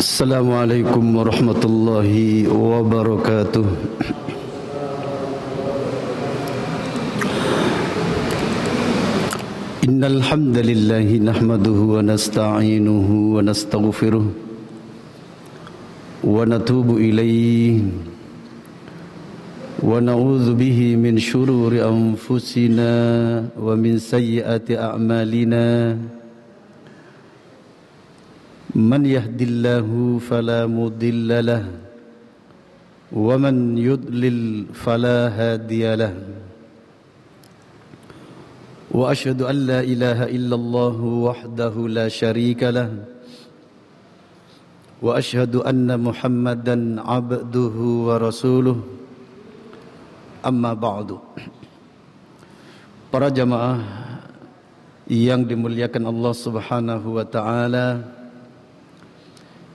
Assalamualaikum warahmatullahi wabarakatuh. Innal hamdalillah nahmaduhu wa nasta'inuhu wa nastaghfiruh wa natubu ilayhi wa na'udzu bihi min shururi anfusina wa min sayyiati a'malina. Man yahdillahu fala mudilla lah wa man yudlil fala hadiya lah. Wa asyhadu an la ilaha illallah wahdahu la syarika lah wa asyhadu anna Muhammadan abduhu wa rasuluh. Amma ba'du. Para jamaah yang dimuliakan Allah Subhanahu wa taala,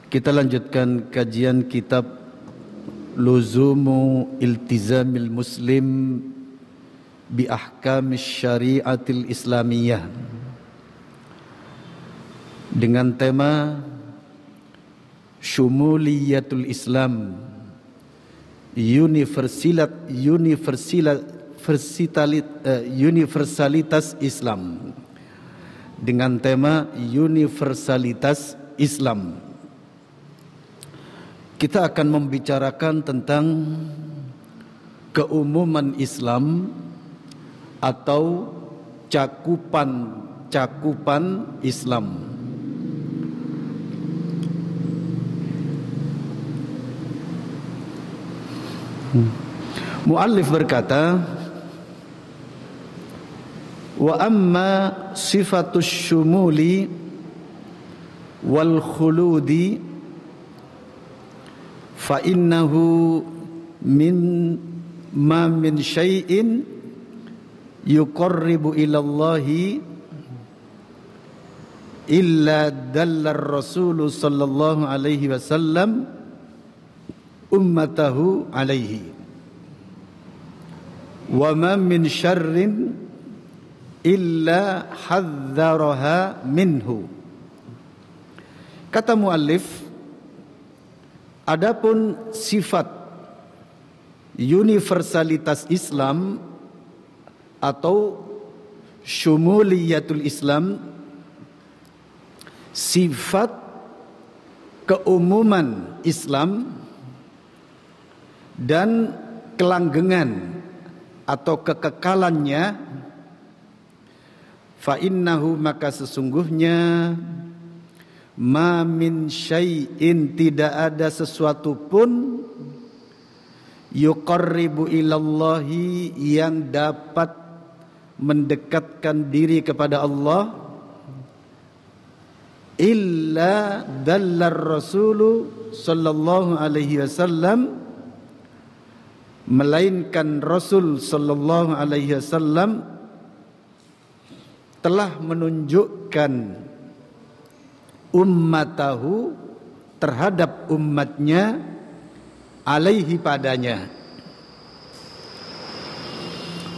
kita lanjutkan kajian kitab Luzumu Iltizamil Muslim bi Ahkamis Syariatil Islamiyah dengan tema Syumuliyatul Islam, universalitas Islam, dengan tema universalitas Islam. Kita akan membicarakan tentang keumuman Islam atau cakupan Islam. Muallif berkata, wa amma sifatus syumuli wal khuludi fa innahu min syai'in yuqarribu ila Allahi illa dallar Rasul sallallahu alaihi wasallam ummatahu alaihi wa ma min syarrin illa hadzaraha minhu. Kata muallif, adapun sifat universalitas Islam atau syumuliyatul Islam, sifat keumuman Islam dan kelanggengan atau kekekalannya, fa innahu, maka sesungguhnya, ma min syai'in, tidak ada sesuatu pun, yuqarribu ilallahi, yang dapat mendekatkan diri kepada Allah, illa dallar Rasulu sallallahu alaihi wasallam, melainkan Rasul sallallahu alaihi wasallam telah menunjukkan ummatahu, terhadap umatnya, alaihi, padanya.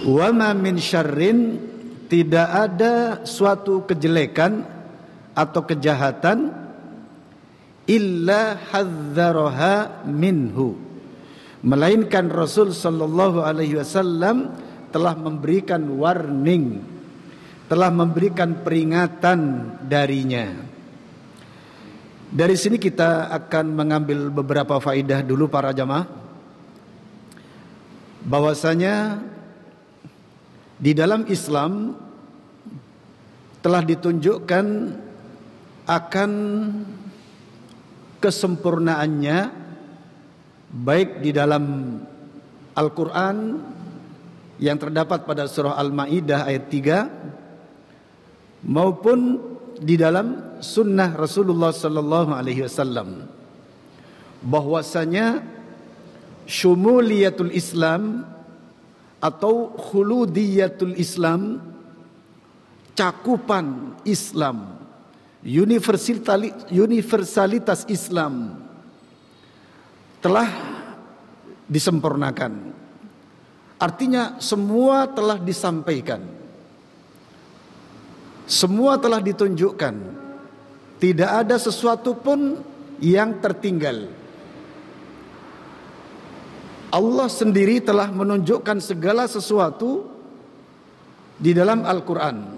Wa ma min syarrin, tidak ada suatu kejelekan atau kejahatan, illa hadzaraha minhu, melainkan Rasul sallallahu alaihi wasallam telah memberikan warning, telah memberikan peringatan darinya. Dari sini kita akan mengambil beberapa faidah dulu para jamaah, bahwasanya di dalam Islam telah ditunjukkan akan kesempurnaannya, baik di dalam Al-Quran yang terdapat pada surah Al-Ma'idah ayat 3 maupun di dalam sunnah Rasulullah sallallahu alaihi wasallam, bahwasanya syumuliyatul Islam atau khuludiyatul Islam, cakupan Islam, universalitas Islam telah disempurnakan. Artinya semua telah disampaikan, semua telah ditunjukkan. Tidak ada sesuatu pun yang tertinggal. Allah sendiri telah menunjukkan segala sesuatu di dalam Al-Quran.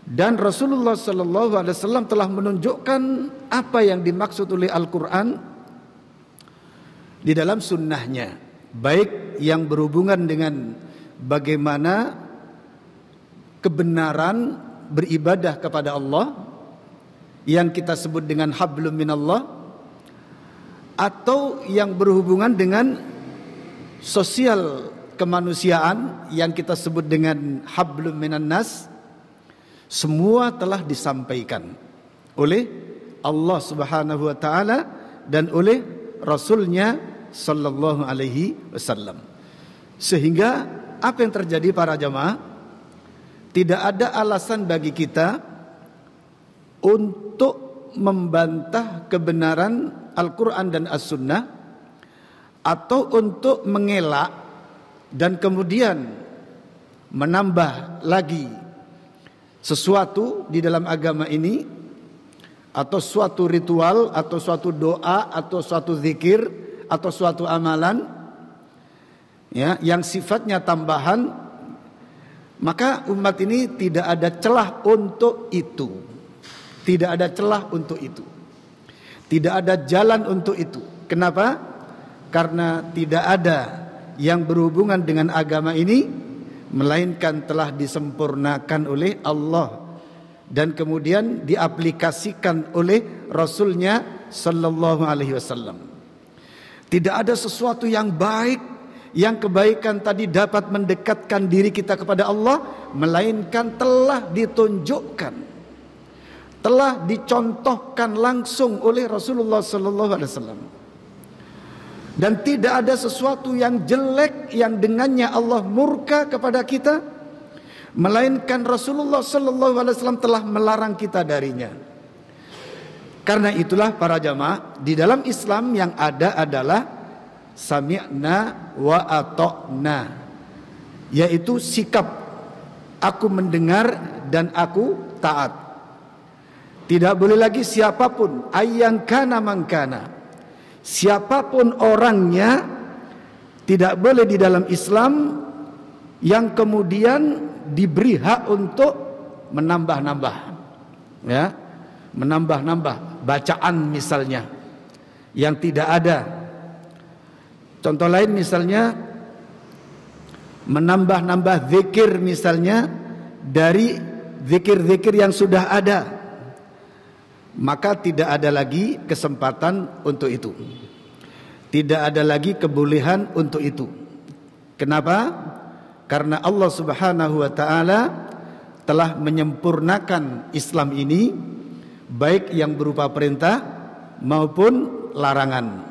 Dan Rasulullah sallallahu alaihi wasallam telah menunjukkan apa yang dimaksud oleh Al-Quran di dalam sunnahnya, baik yang berhubungan dengan bagaimana kebenaran beribadah kepada Allah yang kita sebut dengan hablum minallah, atau yang berhubungan dengan sosial kemanusiaan yang kita sebut dengan hablum minan nas. Semua telah disampaikan oleh Allah Subhanahu wa taala dan oleh Rasulnya sallallahu alaihi wasallam. Sehingga apa yang terjadi para jamaah, tidak ada alasan bagi kita untuk membantah kebenaran Al-Quran dan As-Sunnah, atau untuk mengelak dan kemudian menambah lagi sesuatu di dalam agama ini, atau suatu ritual, atau suatu doa, atau suatu zikir, atau suatu amalan ya, yang sifatnya tambahan. Maka umat ini tidak ada celah untuk itu. Tidak ada celah untuk itu. Tidak ada jalan untuk itu. Kenapa? Karena tidak ada yang berhubungan dengan agama ini melainkan telah disempurnakan oleh Allah dan kemudian diaplikasikan oleh Rasulnya sallallahu alaihi wasallam. Tidak ada sesuatu yang baik, yang kebaikan tadi dapat mendekatkan diri kita kepada Allah, melainkan telah ditunjukkan, telah dicontohkan langsung oleh Rasulullah sallallahu alaihi wasallam. Dan tidak ada sesuatu yang jelek yang dengannya Allah murka kepada kita, melainkan Rasulullah sallallahu alaihi wasallam telah melarang kita darinya. Karena itulah para jamaah, di dalam Islam yang ada adalah sami'na wa ata'na, yaitu sikap aku mendengar dan aku taat. Tidak boleh lagi siapapun, ayyan kana man kana, siapapun orangnya, tidak boleh di dalam Islam yang kemudian diberi hak untuk menambah-nambah, ya, menambah-nambah bacaan misalnya yang tidak ada. Contoh lain misalnya menambah-nambah zikir misalnya dari zikir-zikir yang sudah ada, maka tidak ada lagi kesempatan untuk itu. Tidak ada lagi kebolehan untuk itu. Kenapa? Karena Allah Subhanahu wa taala telah menyempurnakan Islam ini, baik yang berupa perintah maupun larangan.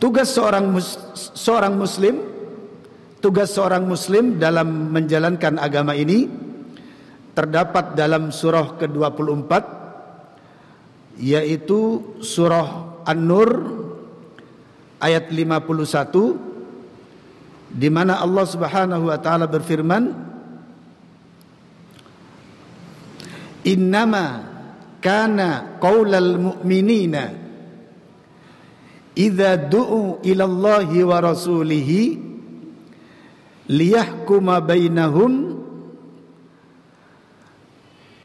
Tugas seorang muslim dalam menjalankan agama ini terdapat dalam surah ke-24, yaitu surah An-Nur ayat 51, di mana Allah Subhanahu wa taala berfirman, innama kana qaulal mu'minina idza du'u ila Allahi wa rasulihi liyahkuma bainahum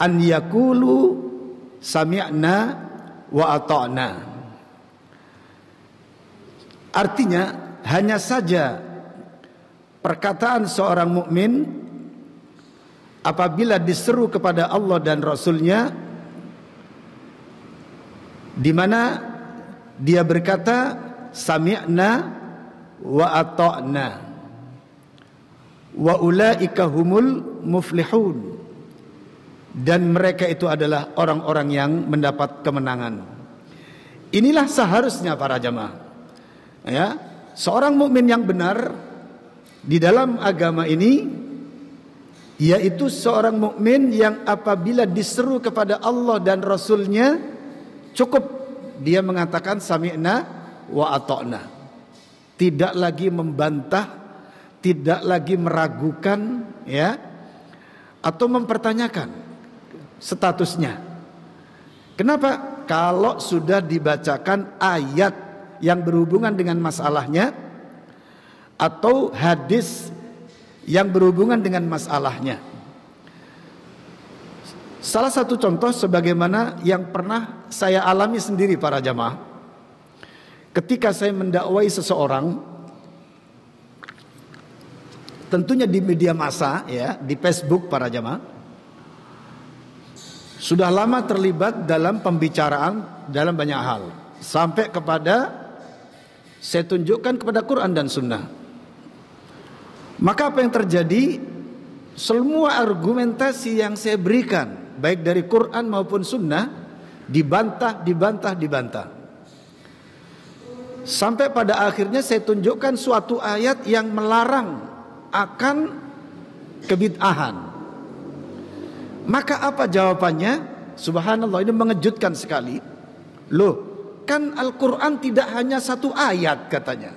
an yaqulu sami'na wa ata'na. Artinya, hanya saja perkataan seorang mukmin apabila diseru kepada Allah dan Rasulnya, di mana dia berkata sami'na wa ata'na wa ulaika humul muflihun, dan mereka itu adalah orang-orang yang mendapat kemenangan. Inilah seharusnya para jamaah, ya, seorang mukmin yang benar di dalam agama ini, yaitu seorang mukmin yang apabila diseru kepada Allah dan Rasulnya, cukup dia mengatakan sami'na wa ata'na, tidak lagi membantah, tidak lagi meragukan, ya, atau mempertanyakan statusnya. Kenapa? Kalau sudah dibacakan ayat yang berhubungan dengan masalahnya atau hadis yang berhubungan dengan masalahnya. Salah satu contoh sebagaimana yang pernah saya alami sendiri para jamaah. Ketika saya mendakwai seseorang, tentunya di media massa ya, di Facebook para jamaah, sudah lama terlibat dalam pembicaraan dalam banyak hal, sampai kepada saya tunjukkan kepada Quran dan Sunnah. Maka apa yang terjadi? Semua argumentasi yang saya berikan, baik dari Quran maupun Sunnah, dibantah. Sampai pada akhirnya saya tunjukkan suatu ayat yang melarang akan kebid'ahan. Maka apa jawabannya? Subhanallah, ini mengejutkan sekali. Loh, kan Al-Quran tidak hanya satu ayat katanya.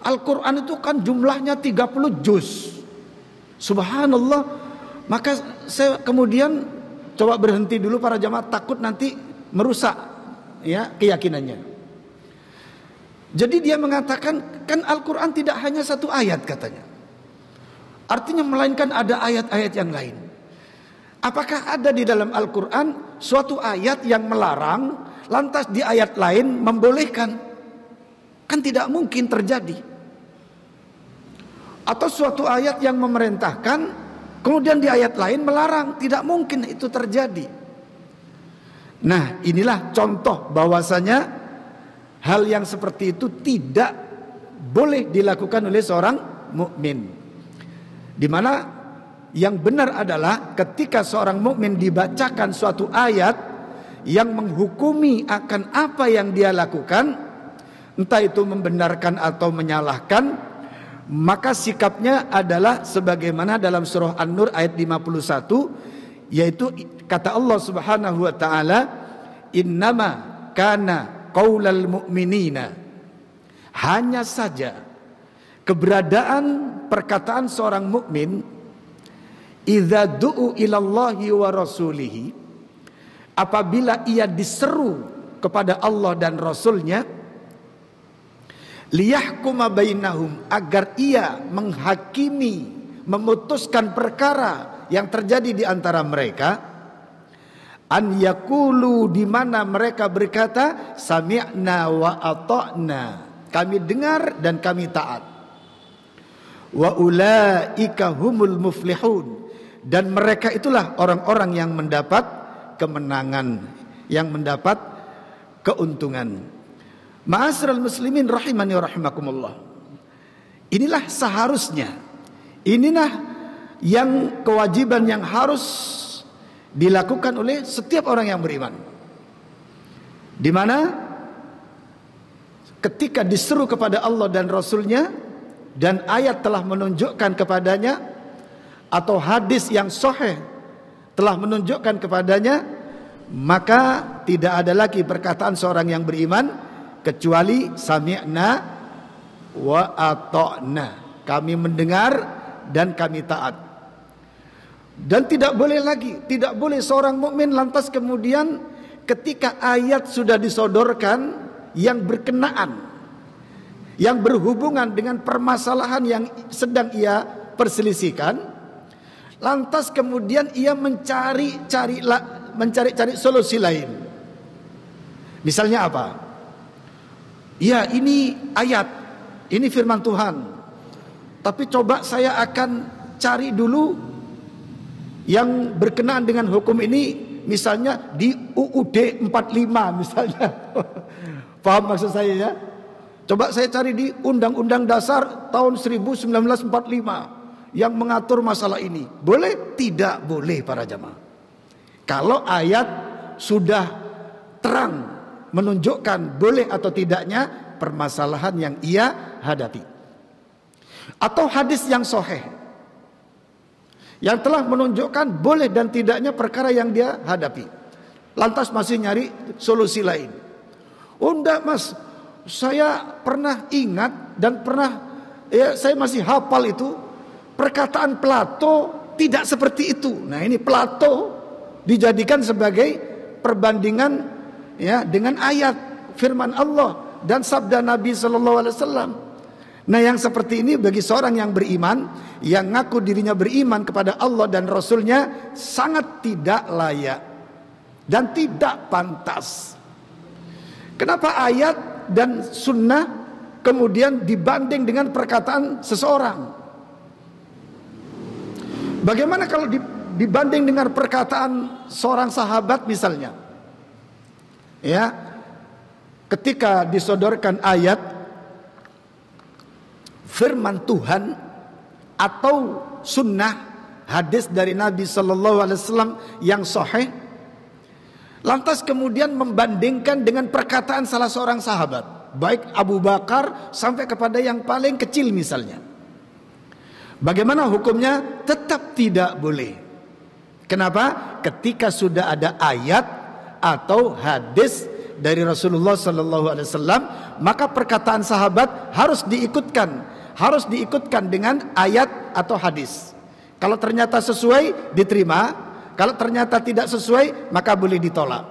Al-Quran itu kan jumlahnya 30 juz. Subhanallah. Maka saya kemudian coba berhenti dulu para jamaah, takut nanti merusak ya keyakinannya. Jadi dia mengatakan kan Al-Quran tidak hanya satu ayat katanya. Artinya melainkan ada ayat-ayat yang lain. Apakah ada di dalam Al-Quran suatu ayat yang melarang, lantas di ayat lain membolehkan? Kan tidak mungkin terjadi. Atau suatu ayat yang memerintahkan, kemudian di ayat lain melarang. Tidak mungkin itu terjadi. Nah, inilah contoh bahwasanya hal yang seperti itu tidak boleh dilakukan oleh seorang mukmin. Di mana yang benar adalah ketika seorang mukmin dibacakan suatu ayat yang menghukumi akan apa yang dia lakukan, entah itu membenarkan atau menyalahkan, maka sikapnya adalah sebagaimana dalam surah An-Nur ayat 51, yaitu kata Allah Subhanahu wa taala, innama kana qaulal mu'minina, hanya saja keberadaan perkataan seorang mukmin idza du'u ilallahi wa rasulihi, apabila ia diseru kepada Allah dan Rasulnya, liyahkuma bainahum, agar ia menghakimi, memutuskan perkara yang terjadi di antara mereka, an yaqulu, di mana mereka berkata sami'na wa ata'na, kami dengar dan kami taat, wa ulaika humul muflihun, dan mereka itulah orang-orang yang mendapat kemenangan, yang mendapat keuntungan. Ma'asyiral muslimin rahimani wa rahimakumullah. Inilah seharusnya, inilah yang kewajiban yang harus dilakukan oleh setiap orang yang beriman. Di mana ketika diseru kepada Allah dan Rasulnya, dan ayat telah menunjukkan kepadanya, atau hadis yang sahih telah menunjukkan kepadanya, maka tidak ada lagi perkataan seorang yang beriman kecuali sami'na wa ata'na, kami mendengar dan kami taat. Dan tidak boleh lagi, tidak boleh seorang mukmin lantas kemudian ketika ayat sudah disodorkan yang berkenaan, yang berhubungan dengan permasalahan yang sedang ia perselisihkan, lantas kemudian ia mencari solusi lain. Misalnya apa? Ya, ini ayat, ini firman Tuhan, tapi coba saya akan cari dulu yang berkenaan dengan hukum ini, misalnya di UUD 45 misalnya. Paham maksud saya ya? Coba saya cari di Undang-Undang Dasar tahun 1945 yang mengatur masalah ini. Boleh? Tidak boleh para jamaah. Kalau ayat sudah terang menunjukkan boleh atau tidaknya permasalahan yang ia hadapi, atau hadis yang sahih yang telah menunjukkan boleh dan tidaknya perkara yang dia hadapi, lantas masih nyari solusi lain. Oh enggak mas, saya pernah ingat dan saya masih hafal itu perkataan Plato tidak seperti itu. Nah ini Plato dijadikan sebagai perbandingan ya dengan ayat firman Allah dan sabda Nabi sallallahu alaihi wasallam. Nah, yang seperti ini bagi seorang yang beriman, yang ngaku dirinya beriman kepada Allah dan Rasulnya, sangat tidak layak dan tidak pantas. Kenapa ayat dan sunnah kemudian dibanding dengan perkataan seseorang? Bagaimana kalau dibanding dengan perkataan seorang sahabat misalnya? Ya, ketika disodorkan ayat firman Tuhan atau sunnah hadis dari Nabi sallallahu alaihi wasallam yang sahih, lantas kemudian membandingkan dengan perkataan salah seorang sahabat, baik Abu Bakar sampai kepada yang paling kecil misalnya. Bagaimana hukumnya? Tetap tidak boleh. Kenapa? Ketika sudah ada ayat atau hadis dari Rasulullah sallallahu alaihi wasallam, maka perkataan sahabat harus diikutkan dengan ayat atau hadis. Kalau ternyata sesuai, diterima. Kalau ternyata tidak sesuai, maka boleh ditolak.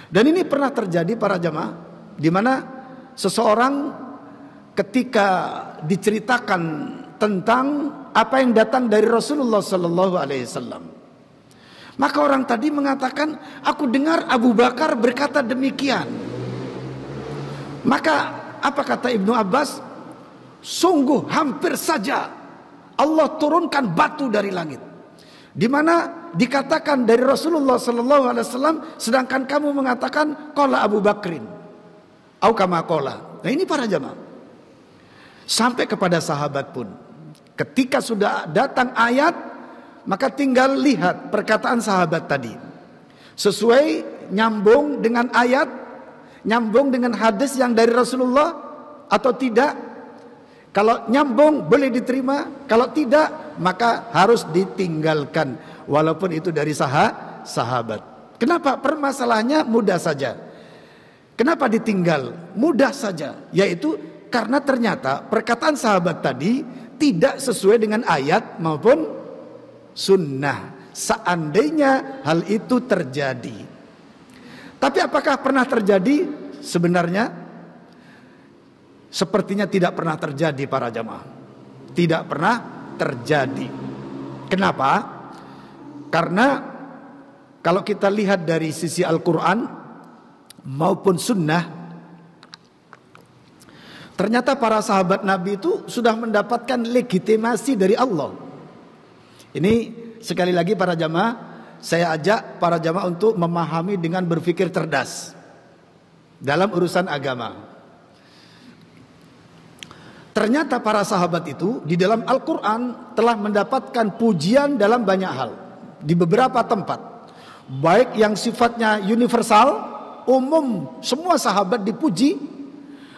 Dan ini pernah terjadi para jamaah, di mana seseorang ketika diceritakan tentang apa yang datang dari Rasulullah sallallahu alaihi wasallam, maka orang tadi mengatakan, aku dengar Abu Bakar berkata demikian. Maka apa kata Ibnu Abbas? Sungguh hampir saja Allah turunkan batu dari langit, di mana dikatakan dari Rasulullah sallallahu alaihi wasallam, sedangkan kamu mengatakan qala Abu Bakrin au kama qala. Nah, ini para jamaah, sampai kepada sahabat pun ketika sudah datang ayat, maka tinggal lihat perkataan sahabat tadi sesuai, nyambung dengan ayat, nyambung dengan hadis yang dari Rasulullah atau tidak. Kalau nyambung boleh diterima, kalau tidak maka harus ditinggalkan, walaupun itu dari sahabat. Kenapa? Permasalahannya mudah saja. Kenapa ditinggal? Mudah saja, yaitu karena ternyata perkataan sahabat tadi tidak sesuai dengan ayat maupun sunnah. Seandainya hal itu terjadi, tapi apakah pernah terjadi? Sebenarnya sepertinya tidak pernah terjadi para jamaah. Tidak pernah terjadi. Kenapa? Karena kalau kita lihat dari sisi Al-Quran maupun sunnah, ternyata para sahabat Nabi itu sudah mendapatkan legitimasi dari Allah. Ini sekali lagi para jamaah, saya ajak para jamaah untuk memahami dengan berpikir cerdas dalam urusan agama. Ternyata para sahabat itu di dalam Al-Quran telah mendapatkan pujian dalam banyak hal, di beberapa tempat, baik yang sifatnya universal, umum, semua sahabat dipuji,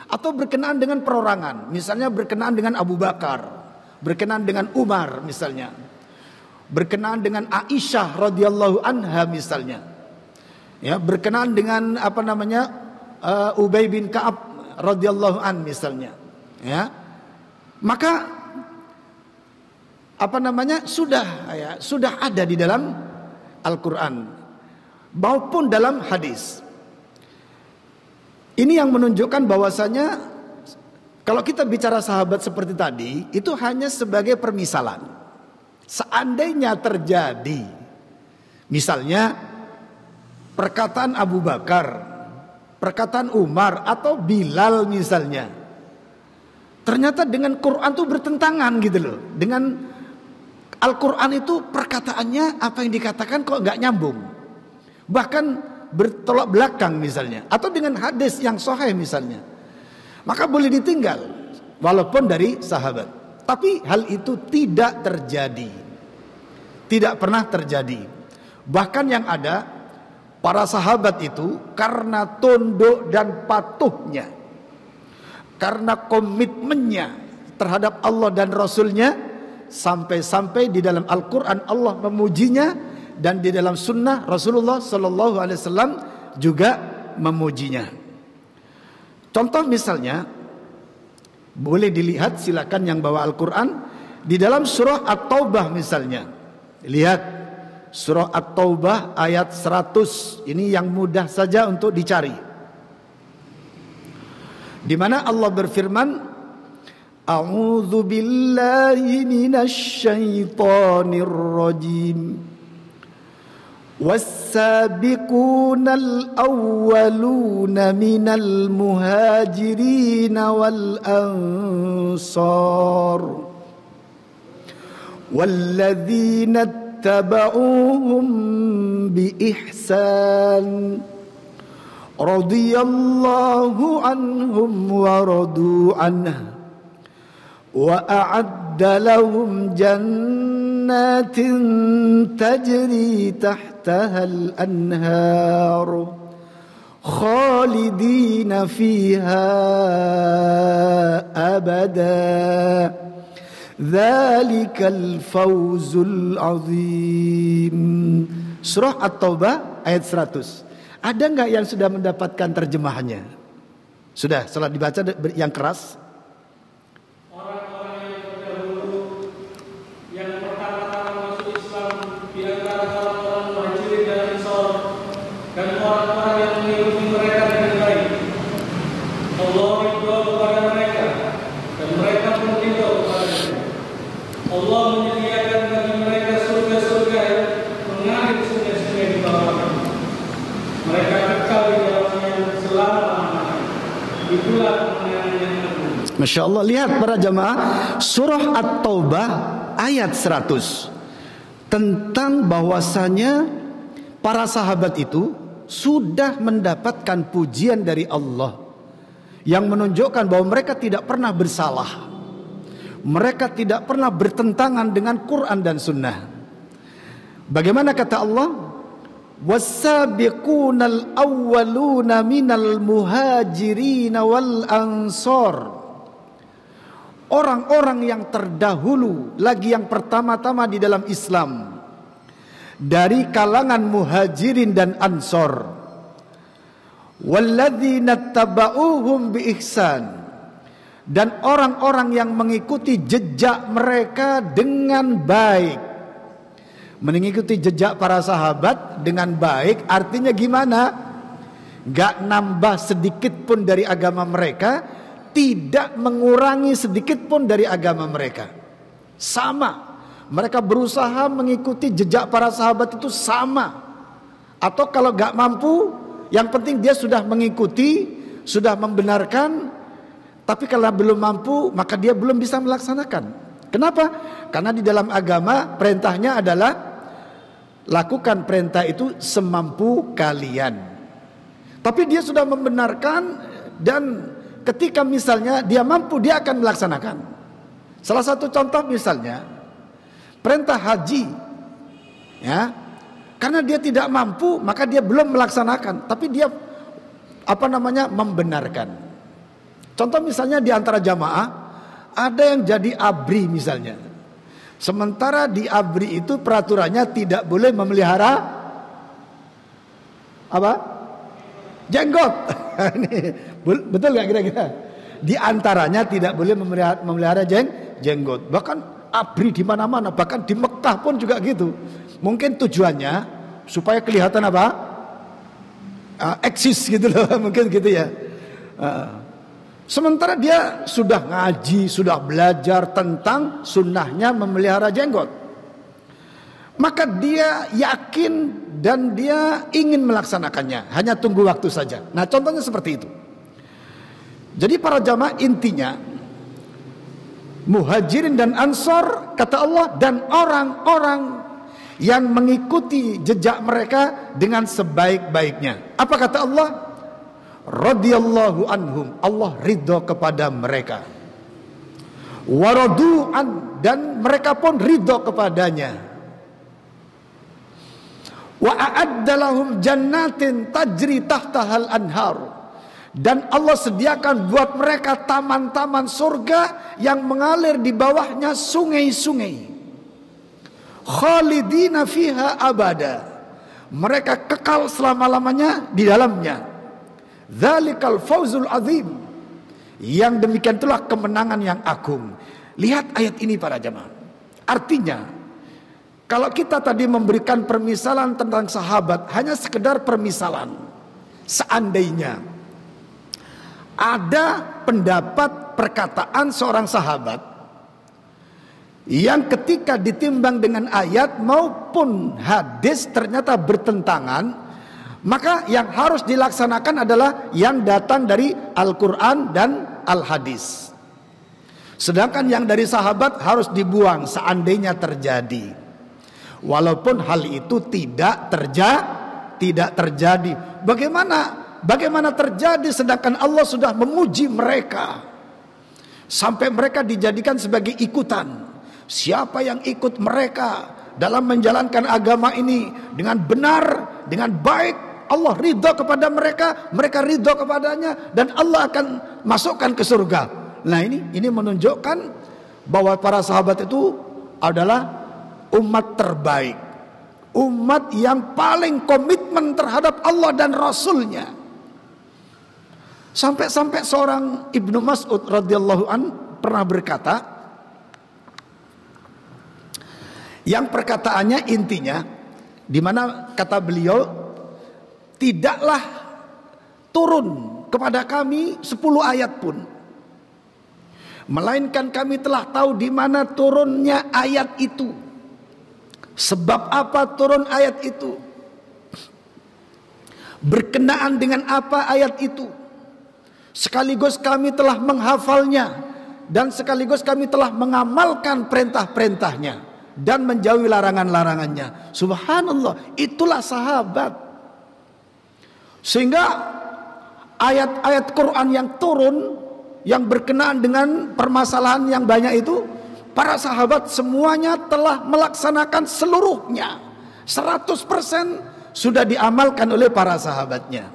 atau berkenaan dengan perorangan, misalnya berkenaan dengan Abu Bakar, berkenaan dengan Umar misalnya, berkenaan dengan Aisyah radhiyallahu anha misalnya, ya, berkenaan dengan Ubay bin Ka'ab radhiyallahu an misalnya, ya. Maka sudah ada di dalam Al-Quran maupun dalam hadis. Ini yang menunjukkan bahwasanya kalau kita bicara sahabat seperti tadi, itu hanya sebagai permisalan. Seandainya terjadi, misalnya perkataan Abu Bakar, perkataan Umar atau Bilal misalnya, ternyata dengan Quran itu bertentangan gitu loh. Dengan Al-Quran itu perkataannya apa yang dikatakan kok nggak nyambung, bahkan bertolak belakang misalnya, atau dengan hadis yang sahih misalnya, maka boleh ditinggal walaupun dari sahabat. Tapi hal itu tidak terjadi, tidak pernah terjadi. Bahkan yang ada, para sahabat itu karena tunduk dan patuhnya, karena komitmennya terhadap Allah dan Rasulnya, sampai-sampai di dalam Al-Quran Allah memujinya, dan di dalam sunnah Rasulullah Sallallahu Alaihi Wasallam juga memujinya. Contoh misalnya, boleh dilihat, silakan yang bawa Al-Quran, di dalam surah At-Taubah misalnya, lihat surah At-Taubah ayat 100. Ini yang mudah saja untuk dicari. Di mana Allah berfirman, A'udzu billahi minasy syaithanir rajim. والسابقون الأولون من المهاجرين والأنصار والذين اتبعوهم بإحسان رضي الله عنهم ورضوا عنه وأعد لهم جنات تجري تحتها الأنهار خالدين فيها أبدا ذلك الفوز العظيم. Surah At-Taubah ayat 100. Ada nggak yang sudah mendapatkan terjemahannya? Sudah, setelah dibaca yang keras. Orang-orang yang terdahulu yang pertama-tama masuk Islam di antara orang-orang Muhajirin dan Ansor dan orang-orang yang mengikuti mereka dengan baik. Allah ridho kepada mereka dan mereka pun ridho kepadanya. Allah menyediakan bagi mereka surga-surga yang mengalir sungai-sungai di bawahnya. Mereka kekal di dalamnya selama-lamanya. Itulah kemenangan yang agung. Masya Allah, lihat para jamaah, surah At-Taubah ayat 100 tentang bahwasanya para sahabat itu sudah mendapatkan pujian dari Allah yang menunjukkan bahwa mereka tidak pernah bersalah, mereka tidak pernah bertentangan dengan Quran dan Sunnah. Bagaimana kata Allah? Was-sabiqunal awwaluna minal muhajirin wal ansor. Orang-orang yang terdahulu lagi, yang pertama-tama di dalam Islam dari kalangan muhajirin dan ansor. Walladzina tabauhum bi ihsan, dan orang-orang yang mengikuti jejak mereka dengan baik. Mengikuti jejak para sahabat dengan baik artinya gimana? Gak nambah sedikit pun dari agama mereka, tidak mengurangi sedikit pun dari agama mereka. Sama. Mereka berusaha mengikuti jejak para sahabat itu sama. Atau kalau gak mampu, yang penting dia sudah mengikuti, sudah membenarkan. Tapi kalau belum mampu, maka dia belum bisa melaksanakan. Kenapa? Karena di dalam agama perintahnya adalah lakukan perintah itu semampu kalian. Tapi dia sudah membenarkan, dan ketika misalnya dia mampu, dia akan melaksanakan. Salah satu contoh misalnya perintah haji, ya, karena dia tidak mampu maka dia belum melaksanakan, tapi dia membenarkan. Contoh misalnya di antara jamaah ada yang jadi ABRI misalnya. Sementara di ABRI itu peraturannya tidak boleh memelihara jenggot. Betul gak kira-kira? Di antaranya tidak boleh memelihara jenggot. Bahkan ABRI di mana-mana, bahkan di Mekah pun juga gitu. Mungkin tujuannya supaya kelihatan eksis gitu loh, mungkin gitu ya. Sementara dia sudah ngaji, sudah belajar tentang sunnahnya memelihara jenggot, maka dia yakin dan dia ingin melaksanakannya, hanya tunggu waktu saja. Nah, contohnya seperti itu. Jadi para jamaah, intinya muhajirin dan ansor, kata Allah, dan orang-orang yang mengikuti jejak mereka dengan sebaik-baiknya. Apa kata Allah? Radhiyallahu anhum, Allah ridho kepada mereka. Waradu'an, dan mereka pun ridho kepadanya. Wa a'adda lahum jannatin tajri tahtahal anhar, dan Allah sediakan buat mereka taman-taman surga yang mengalir di bawahnya sungai-sungai. Khalidina fiha abada, mereka kekal selama-lamanya di dalamnya. Dzalikal fawzul azim, yang demikian itulah kemenangan yang agung. Lihat ayat ini para jemaah. Artinya Kalau kita tadi memberikan permisalan tentang sahabat, hanya sekedar permisalan. Seandainya ada pendapat perkataan seorang sahabat yang ketika ditimbang dengan ayat maupun hadis ternyata bertentangan, maka yang harus dilaksanakan adalah yang datang dari Al-Quran dan Al-Hadis. Sedangkan yang dari sahabat harus dibuang seandainya terjadi. Walaupun hal itu tidak terjadi. Bagaimana terjadi sedangkan Allah sudah memuji mereka sampai mereka dijadikan sebagai ikutan. Siapa yang ikut mereka dalam menjalankan agama ini dengan benar, dengan baik, Allah ridha kepada mereka, mereka ridha kepadanya, dan Allah akan masukkan ke surga. Nah, ini menunjukkan bahwa para sahabat itu adalah umat terbaik, umat yang paling komitmen terhadap Allah dan Rasulnya. Sampai-sampai seorang Ibnu Mas'ud radhiyallahu an pernah berkata, yang perkataannya intinya, di mana kata beliau, tidaklah turun kepada kami 10 ayat pun, melainkan kami telah tahu di mana turunnya ayat itu. Sebab apa turun ayat itu? Berkenaan dengan apa ayat itu? Sekaligus kami telah menghafalnya, dan sekaligus kami telah mengamalkan perintah-perintahnya dan menjauhi larangan-larangannya. Subhanallah, itulah sahabat. Sehingga ayat-ayat Quran yang turun yang berkenaan dengan permasalahan yang banyak itu, para sahabat semuanya telah melaksanakan seluruhnya. 100% sudah diamalkan oleh para sahabatnya.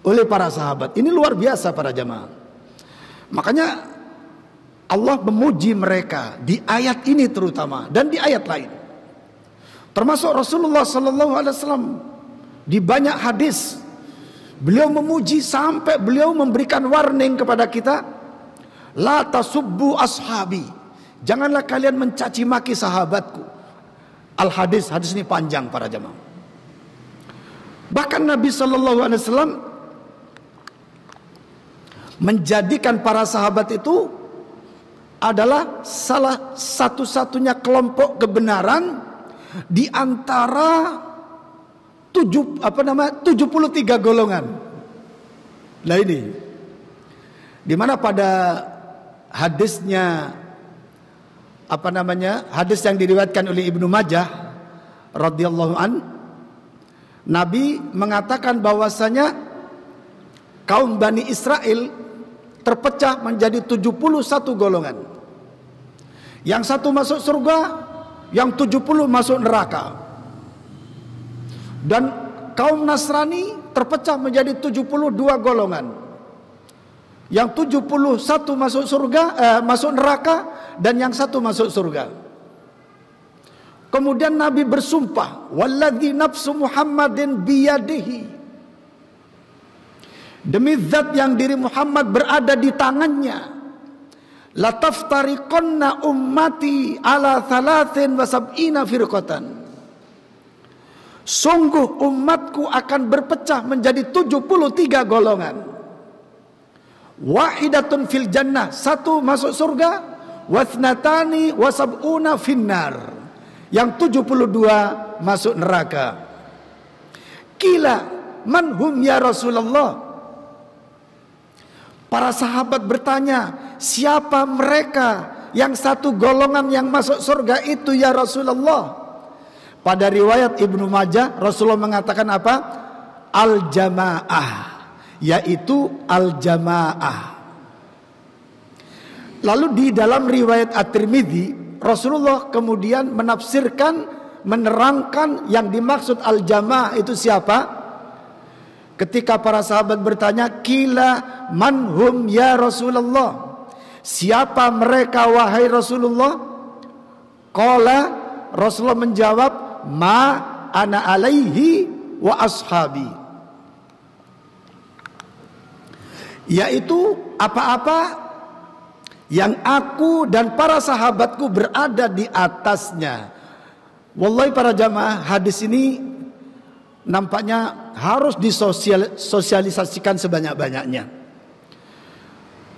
Oleh para sahabat. Ini luar biasa para jamaah. Makanya Allah memuji mereka di ayat ini terutama dan di ayat lain. Termasuk Rasulullah SAW di banyak hadis beliau memuji sampai beliau memberikan warning kepada kita, la tasubbu ashabi, janganlah kalian mencaci maki sahabatku. Al-hadis, hadis ini panjang para jamaah. Bahkan Nabi SAW menjadikan para sahabat itu adalah salah satu-satunya kelompok kebenaran di antara 73 golongan. Nah ini, di mana pada hadisnya hadis yang diriwayatkan oleh Ibnu Majah radhiyallahu an, Nabi mengatakan bahwasanya kaum Bani Israel terpecah menjadi 71 golongan. Yang satu masuk surga, yang 70 masuk neraka. Dan kaum Nasrani terpecah menjadi 72 golongan. Yang 71 masuk surga, masuk neraka, dan yang satu masuk surga. Kemudian Nabi bersumpah, walladzi nafsu Muhammadin biyadihi, demi zat yang diri Muhammad berada di tangannya, lataftariqanna ummati ala 73 firqatan, sungguh umatku akan berpecah menjadi 73 golongan. Wahidatun fil jannah, satu masuk surga, wathnatani wasab'una finnar, yang 72 masuk neraka. Qila man hum ya Rasulullah, para sahabat bertanya, siapa mereka yang satu golongan yang masuk surga itu ya Rasulullah? Pada riwayat Ibnu Majah, Rasulullah mengatakan apa? Al-jamaah, yaitu al-jamaah. Lalu di dalam riwayat At-Tirmidzi, Rasulullah kemudian menafsirkan, menerangkan yang dimaksud al-jamaah itu siapa? Ketika para sahabat bertanya, qila man hum ya Rasulullah, siapa mereka wahai Rasulullah? Qala, Rasulullah menjawab, ma ana alaihi wa ashabi, yaitu apa-apa yang aku dan para sahabatku berada di atasnya. Wallahi para jamaah, hadis ini nampaknya harus disosialisasikan sebanyak-banyaknya.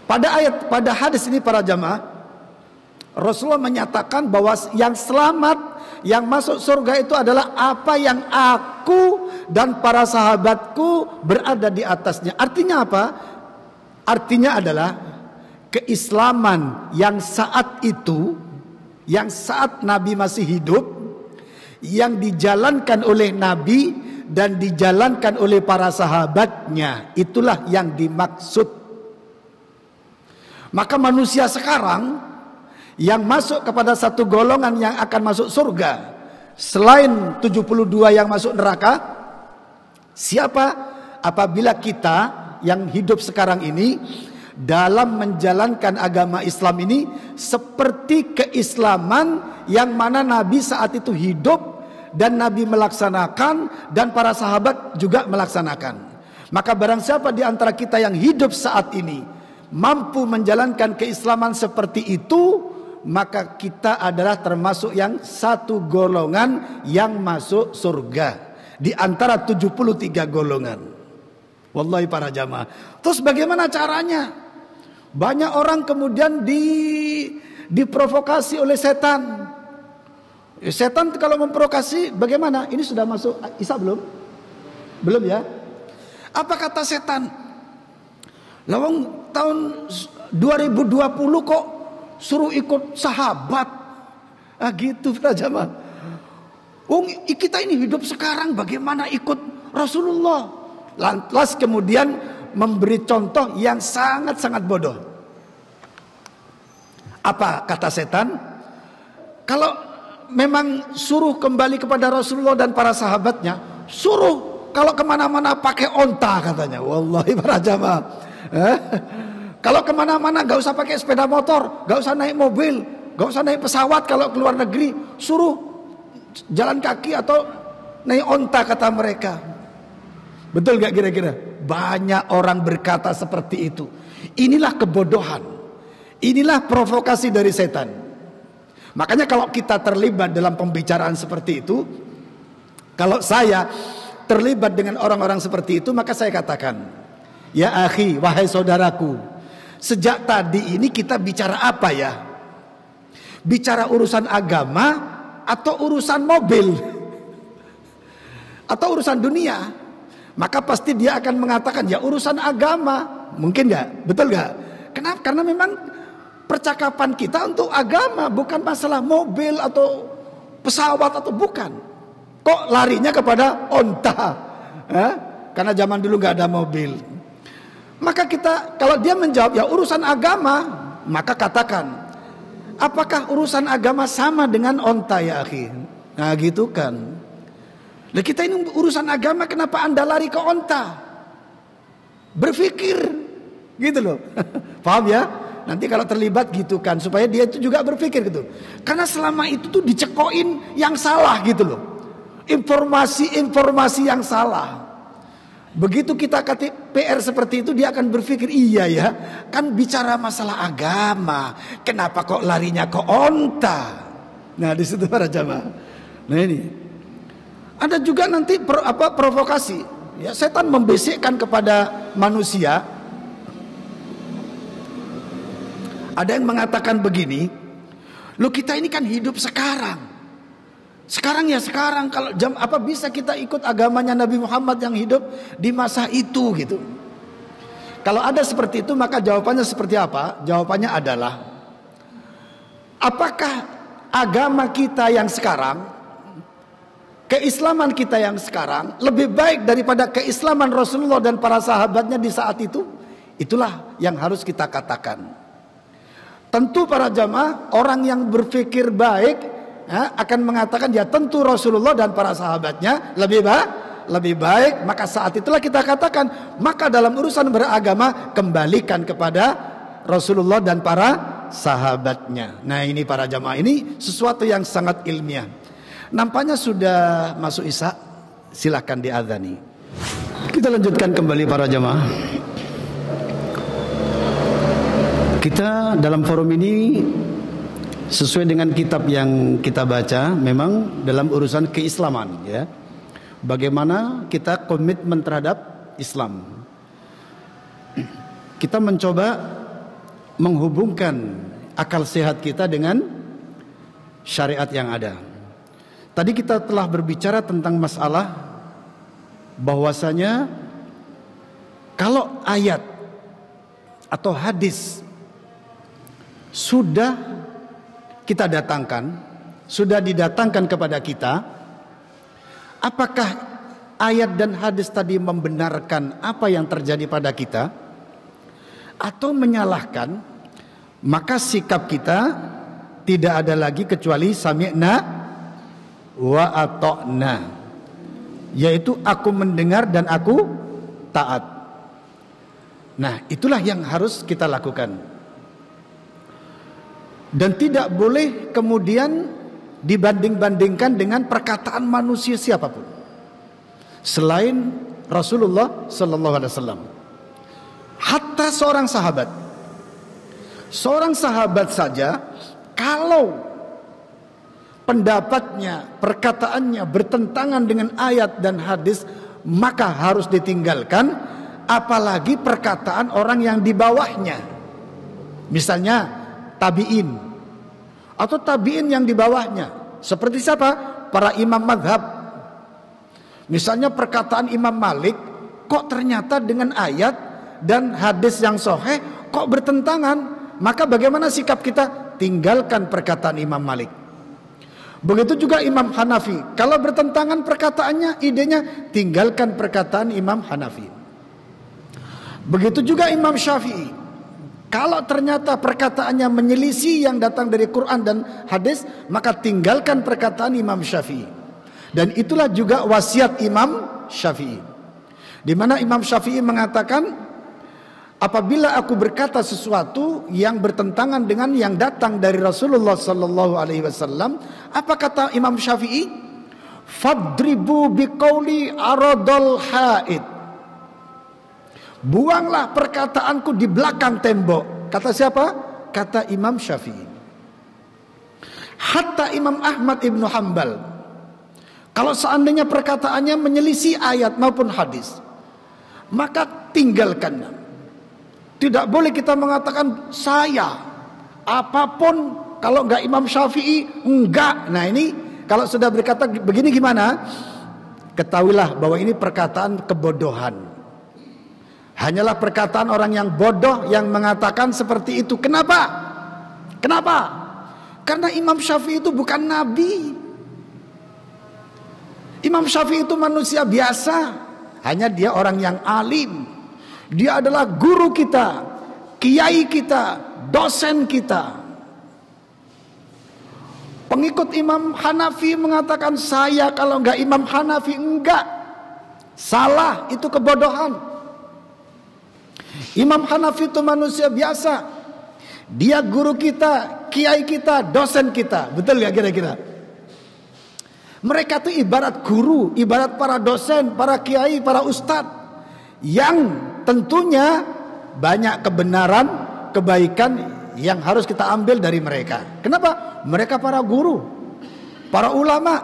Pada hadis ini para jamaah, Rasulullah menyatakan bahwa yang selamat, yang masuk surga itu adalah apa yang aku dan para sahabatku berada di atasnya. Artinya apa? Artinya adalah keislaman yang saat itu, yang saat Nabi masih hidup, yang dijalankan oleh Nabi dan dijalankan oleh para sahabatnya, itulah yang dimaksud. Maka manusia sekarang yang masuk kepada satu golongan yang akan masuk surga, selain 72 yang masuk neraka, siapa? Apabila kita yang hidup sekarang ini dalam menjalankan agama Islam ini seperti keislaman yang mana Nabi saat itu hidup dan Nabi melaksanakan dan para sahabat juga melaksanakan. Maka barang siapa di antara kita yang hidup saat ini mampu menjalankan keislaman seperti itu, maka kita adalah termasuk yang satu golongan yang masuk surga di antara 73 golongan. Wallahi para jamaah. Terus bagaimana caranya? Banyak orang kemudian diprovokasi oleh setan. Setan kalau memprovokasi bagaimana? Ini sudah masuk Isa belum? Belum ya? Apa kata setan? Lawang tahun 2020 kok suruh ikut sahabat. Gitu para jamaah. Kita ini hidup sekarang bagaimana ikut Rasulullah? Lantas kemudian memberi contoh yang sangat-sangat bodoh. Apa kata setan? Kalau memang suruh kembali kepada Rasulullah dan para sahabatnya, suruh kalau kemana-mana pakai onta katanya. Wallahi para jamaah. Kalau kemana-mana gak usah pakai sepeda motor, gak usah naik mobil, gak usah naik pesawat. Kalau keluar negeri suruh jalan kaki atau naik onta kata mereka. Betul gak kira-kira? Banyak orang berkata seperti itu. Inilah kebodohan. Inilah provokasi dari setan. Makanya kalau kita terlibat dalam pembicaraan seperti itu, kalau saya terlibat dengan orang-orang seperti itu, maka saya katakan, ya akhi, wahai saudaraku, sejak tadi ini kita bicara apa ya? Bicara urusan agama atau urusan mobil? Atau urusan dunia? Maka pasti dia akan mengatakan ya urusan agama. Mungkin gak? Betul gak? Kenapa? Karena memang percakapan kita untuk agama, bukan masalah mobil atau pesawat atau bukan. Kok larinya kepada onta? Karena zaman dulu gak ada mobil. Maka kita, kalau dia menjawab ya urusan agama, maka katakan, apakah urusan agama sama dengan onta ya akhi? Nah gitu kan. Nah kita ini urusan agama, kenapa anda lari ke onta? Berpikir gitu loh. Paham ya? Nanti kalau terlibat gitu kan, supaya dia itu juga berpikir gitu. Karena selama itu tuh dicekoin yang salah gitu loh. Informasi yang salah. Begitu kita PR seperti itu, dia akan berpikir, iya ya, kan bicara masalah agama, kenapa kok larinya ke onta? Nah di situ para jamaah. Nah ini ada juga nanti provokasi. Ya, setan membisikkan kepada manusia. Ada yang mengatakan begini, loh kita ini kan hidup sekarang. Sekarang ya sekarang, kalau apa bisa kita ikut agamanya Nabi Muhammad yang hidup di masa itu gitu. Kalau ada seperti itu, maka jawabannya seperti apa? Jawabannya adalah, apakah agama kita yang sekarang, keislaman kita yang sekarang lebih baik daripada keislaman Rasulullah dan para sahabatnya di saat itu? Itulah yang harus kita katakan. Tentu para jamaah, orang yang berpikir baik akan mengatakan ya tentu Rasulullah dan para sahabatnya lebih baik. Maka saat itulah kita katakan, maka dalam urusan beragama kembalikan kepada Rasulullah dan para sahabatnya. Nah ini para jamaah, ini sesuatu yang sangat ilmiah. Nampaknya sudah masuk Isya, silakan diadzani. Kita lanjutkan kembali para jamaah. Kita dalam forum ini sesuai dengan kitab yang kita baca, memang dalam urusan keislaman, ya, bagaimana kita komitmen terhadap Islam. Kita mencoba menghubungkan akal sehat kita dengan syariat yang ada. Tadi kita telah berbicara tentang masalah bahwasanya kalau ayat atau hadis sudah kita datangkan, sudah didatangkan kepada kita, apakah ayat dan hadis tadi membenarkan apa yang terjadi pada kita atau menyalahkan? Maka sikap kita tidak ada lagi kecuali sami'na wa ata'na, yaitu aku mendengar dan aku taat. Nah, itulah yang harus kita lakukan. Dan tidak boleh kemudian dibanding-bandingkan dengan perkataan manusia siapapun selain Rasulullah sallallahu alaihi wasallam. Hatta seorang sahabat saja kalau pendapatnya, perkataannya bertentangan dengan ayat dan hadis, maka harus ditinggalkan, apalagi perkataan orang yang di bawahnya. Misalnya tabi'in atau tabi'in yang di bawahnya. Seperti siapa? Para imam madhab. Misalnya perkataan Imam Malik kok ternyata dengan ayat dan hadis yang sahih kok bertentangan. Maka bagaimana sikap kita? Tinggalkan perkataan Imam Malik. Begitu juga Imam Hanafi. Kalau bertentangan perkataannya, idenya, tinggalkan perkataan Imam Hanafi. Begitu juga Imam Syafi'i. Kalau ternyata perkataannya menyelisih yang datang dari Quran dan hadis, maka tinggalkan perkataan Imam Syafi'i. Dan itulah juga wasiat Imam Syafi'i, di mana Imam Syafi'i mengatakan, apabila aku berkata sesuatu yang bertentangan dengan yang datang dari Rasulullah sallallahu alaihi wasallam, apa kata Imam Syafi'i? Fadribu biqauli aradul haid. Buanglah perkataanku di belakang tembok. Kata siapa? Kata Imam Syafi'i. Hatta Imam Ahmad ibnu Hanbal, kalau seandainya perkataannya menyelisih ayat maupun hadis, maka tinggalkannya. Tidak boleh kita mengatakan saya apapun, kalau enggak Imam Syafi'i enggak. Nah ini kalau sudah berkata begini gimana? Ketahuilah bahwa ini perkataan kebodohan. Hanyalah perkataan orang yang bodoh yang mengatakan seperti itu. Kenapa? Kenapa? Karena Imam Syafi'i itu bukan nabi. Imam Syafi'i itu manusia biasa. Hanya dia orang yang alim. Dia adalah guru kita, kiai kita, dosen kita. Pengikut Imam Hanafi mengatakan saya kalau enggak Imam Hanafi enggak. Salah, itu kebodohan. Imam Hanafi itu manusia biasa. Dia guru kita, kiai kita, dosen kita. Betul ya kira-kira? Mereka itu ibarat guru, ibarat para dosen, para kiai, para ustadz, yang tentunya banyak kebenaran, kebaikan yang harus kita ambil dari mereka. Kenapa? Mereka para guru, para ulama.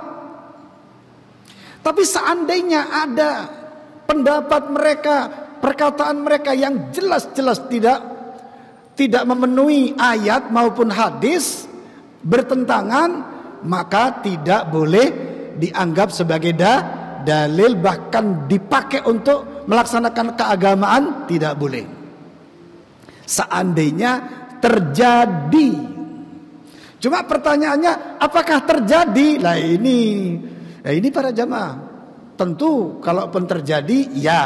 Tapi seandainya ada pendapat mereka, perkataan mereka yang jelas-jelas tidak memenuhi ayat maupun hadis, bertentangan, maka tidak boleh dianggap sebagai dalil, bahkan dipakai untuk melaksanakan keagamaan, tidak boleh. Seandainya terjadi. Cuma pertanyaannya, apakah terjadi? Lah ini para jamaah, tentu kalaupun terjadi ya,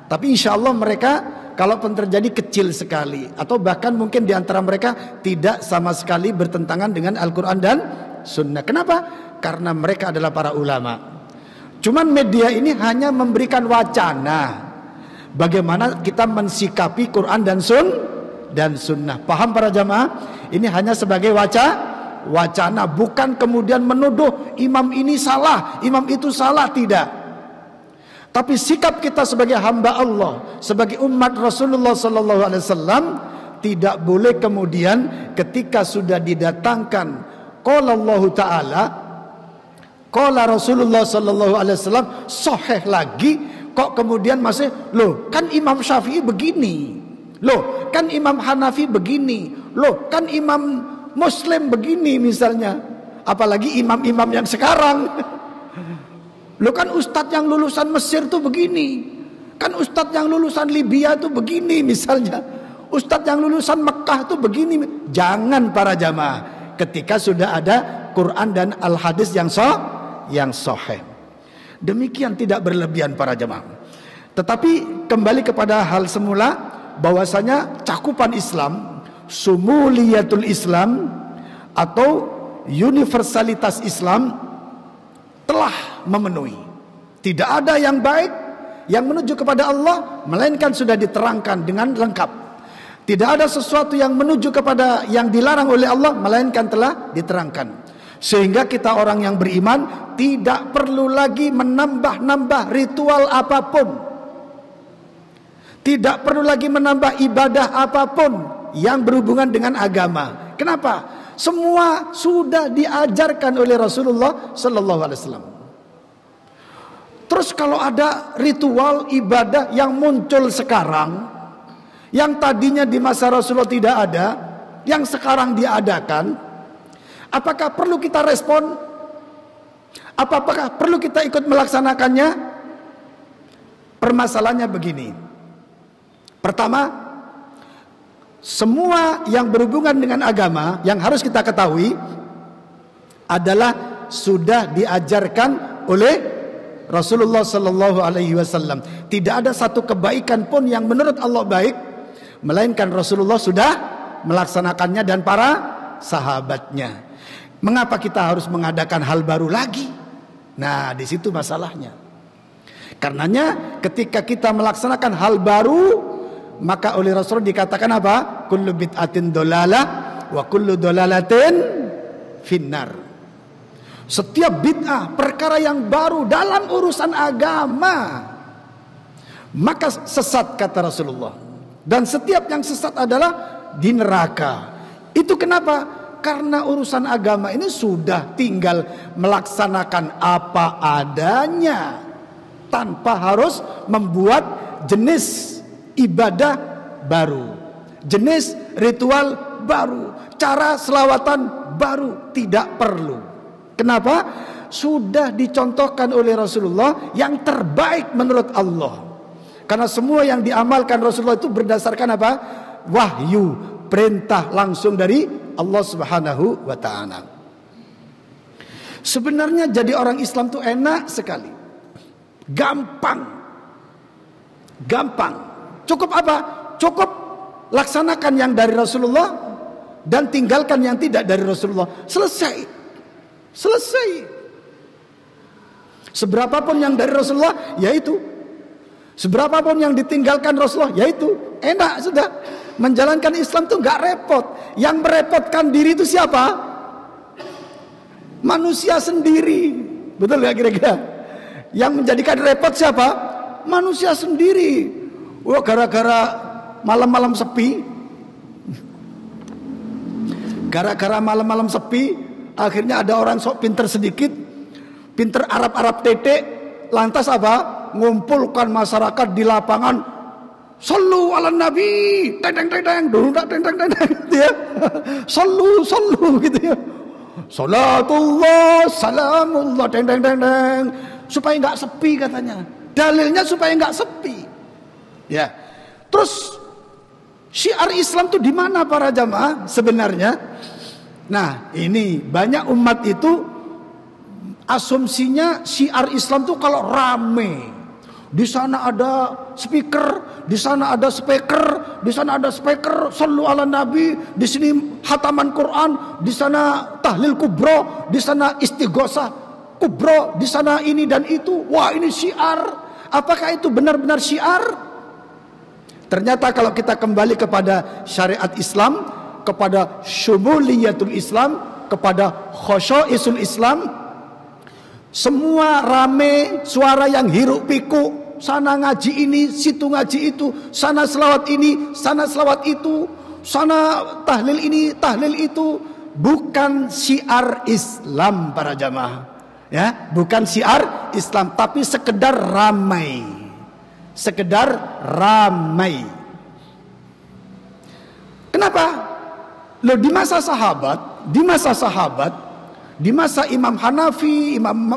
tapi insya Allah mereka kalaupun terjadi kecil sekali, atau bahkan mungkin diantara mereka tidak sama sekali bertentangan dengan Al-Quran dan Sunnah. Kenapa? Karena mereka adalah para ulama. Cuman media ini hanya memberikan wacana bagaimana kita mensikapi Quran dan Sunnah. Paham para jamaah? Ini hanya sebagai wacana, bukan kemudian menuduh imam ini salah, imam itu salah, tidak. Tapi sikap kita sebagai hamba Allah, sebagai umat Rasulullah sallallahu alaihi wasallam, tidak boleh kemudian ketika sudah didatangkan qala Allah Ta'ala, qala Rasulullah sallallahu alaihi wasallam sahih lagi, kok kemudian masih loh kan Imam Syafi'i begini, loh kan Imam Hanafi begini, loh kan Imam Muslim begini misalnya, apalagi imam-imam yang sekarang. Loh kan ustadz yang lulusan Mesir tuh begini, kan ustadz yang lulusan Libya tuh begini misalnya, ustadz yang lulusan Mekah tuh begini. Jangan para jamaah, ketika sudah ada Quran dan al-hadis yang sahih. Demikian tidak berlebihan para jamaah. Tetapi kembali kepada hal semula, bahwasanya cakupan Islam, sumuliyatul Islam atau universalitas Islam telah memenuhi. Tidak ada yang baik yang menuju kepada Allah melainkan sudah diterangkan dengan lengkap. Tidak ada sesuatu yang menuju kepada yang dilarang oleh Allah melainkan telah diterangkan. Sehingga kita orang yang beriman tidak perlu lagi menambah-nambah ritual apapun, tidak perlu lagi menambah ibadah apapun yang berhubungan dengan agama. Kenapa? Semua sudah diajarkan oleh Rasulullah sallallahu alaihi wasallam. Terus kalau ada ritual ibadah yang muncul sekarang, yang tadinya di masa Rasulullah tidak ada, yang sekarang diadakan, apakah perlu kita respon? Apakah perlu kita ikut melaksanakannya? Permasalahannya begini. Pertama, semua yang berhubungan dengan agama yang harus kita ketahui adalah sudah diajarkan oleh Rasulullah sallallahu alaihi wasallam. Tidak ada satu kebaikan pun yang menurut Allah baik melainkan Rasulullah sudah melaksanakannya dan para sahabatnya. Mengapa kita harus mengadakan hal baru lagi? Nah, di situ masalahnya. Karenanya ketika kita melaksanakan hal baru, maka oleh Rasul dikatakan apa? Kullu bid'atin dolalah wa kullu dolalatin finnar. Setiap bid'ah, perkara yang baru dalam urusan agama, maka sesat kata Rasulullah. Dan setiap yang sesat adalah di neraka. Itu kenapa? Karena urusan agama ini sudah tinggal melaksanakan apa adanya, tanpa harus membuat jenis ibadah baru, jenis ritual baru, cara selawatan baru. Tidak perlu. Kenapa? Sudah dicontohkan oleh Rasulullah yang terbaik menurut Allah. Karena semua yang diamalkan Rasulullah itu berdasarkan apa? Wahyu, perintah langsung dari Allah Subhanahu wa ta'ala. Sebenarnya jadi orang Islam itu enak sekali, gampang. Cukup apa? Cukup laksanakan yang dari Rasulullah dan tinggalkan yang tidak dari Rasulullah. Selesai. Seberapapun yang dari Rasulullah, yaitu. Seberapapun yang ditinggalkan Rasulullah, yaitu. Enak sudah. Menjalankan Islam itu nggak repot. Yang merepotkan diri itu siapa? Manusia sendiri. Betul nggak kira-kira? Yang menjadikan repot siapa? Manusia sendiri. Wah, gara-gara malam-malam sepi, gara-gara malam-malam sepi, akhirnya ada orang sok pinter sedikit, pinter Arab-Arab tetek, lantas apa? Ngumpulkan masyarakat di lapangan, sallu ala nabi, teng gitu ya, sallu gitu ya, salatullah, salamullah, teng, supaya nggak sepi katanya. Dalilnya supaya nggak sepi. Ya, terus syiar Islam itu di mana para jamaah sebenarnya? Nah, ini banyak umat itu asumsinya syiar Islam itu kalau rame, di sana ada speaker, di sana ada speaker, di sana ada speaker, sallu ala nabi, di sini hataman Quran, di sana tahlil kubro, di sana istighosah kubro, di sana ini dan itu. Wah, ini syiar. Apakah itu benar-benar syiar? Ternyata kalau kita kembali kepada syariat Islam, kepada syumuliyatul Islam, kepada khosyoisul Islam, semua rame, suara yang hiruk pikuk, sana ngaji ini, situ ngaji itu, sana selawat ini, sana selawat itu, sana tahlil ini, tahlil itu, bukan syiar Islam para jamaah. Ya, bukan syiar Islam, tapi sekedar ramai. Sekedar ramai. Kenapa? Loh, di masa sahabat, di masa Imam Hanafi, Imam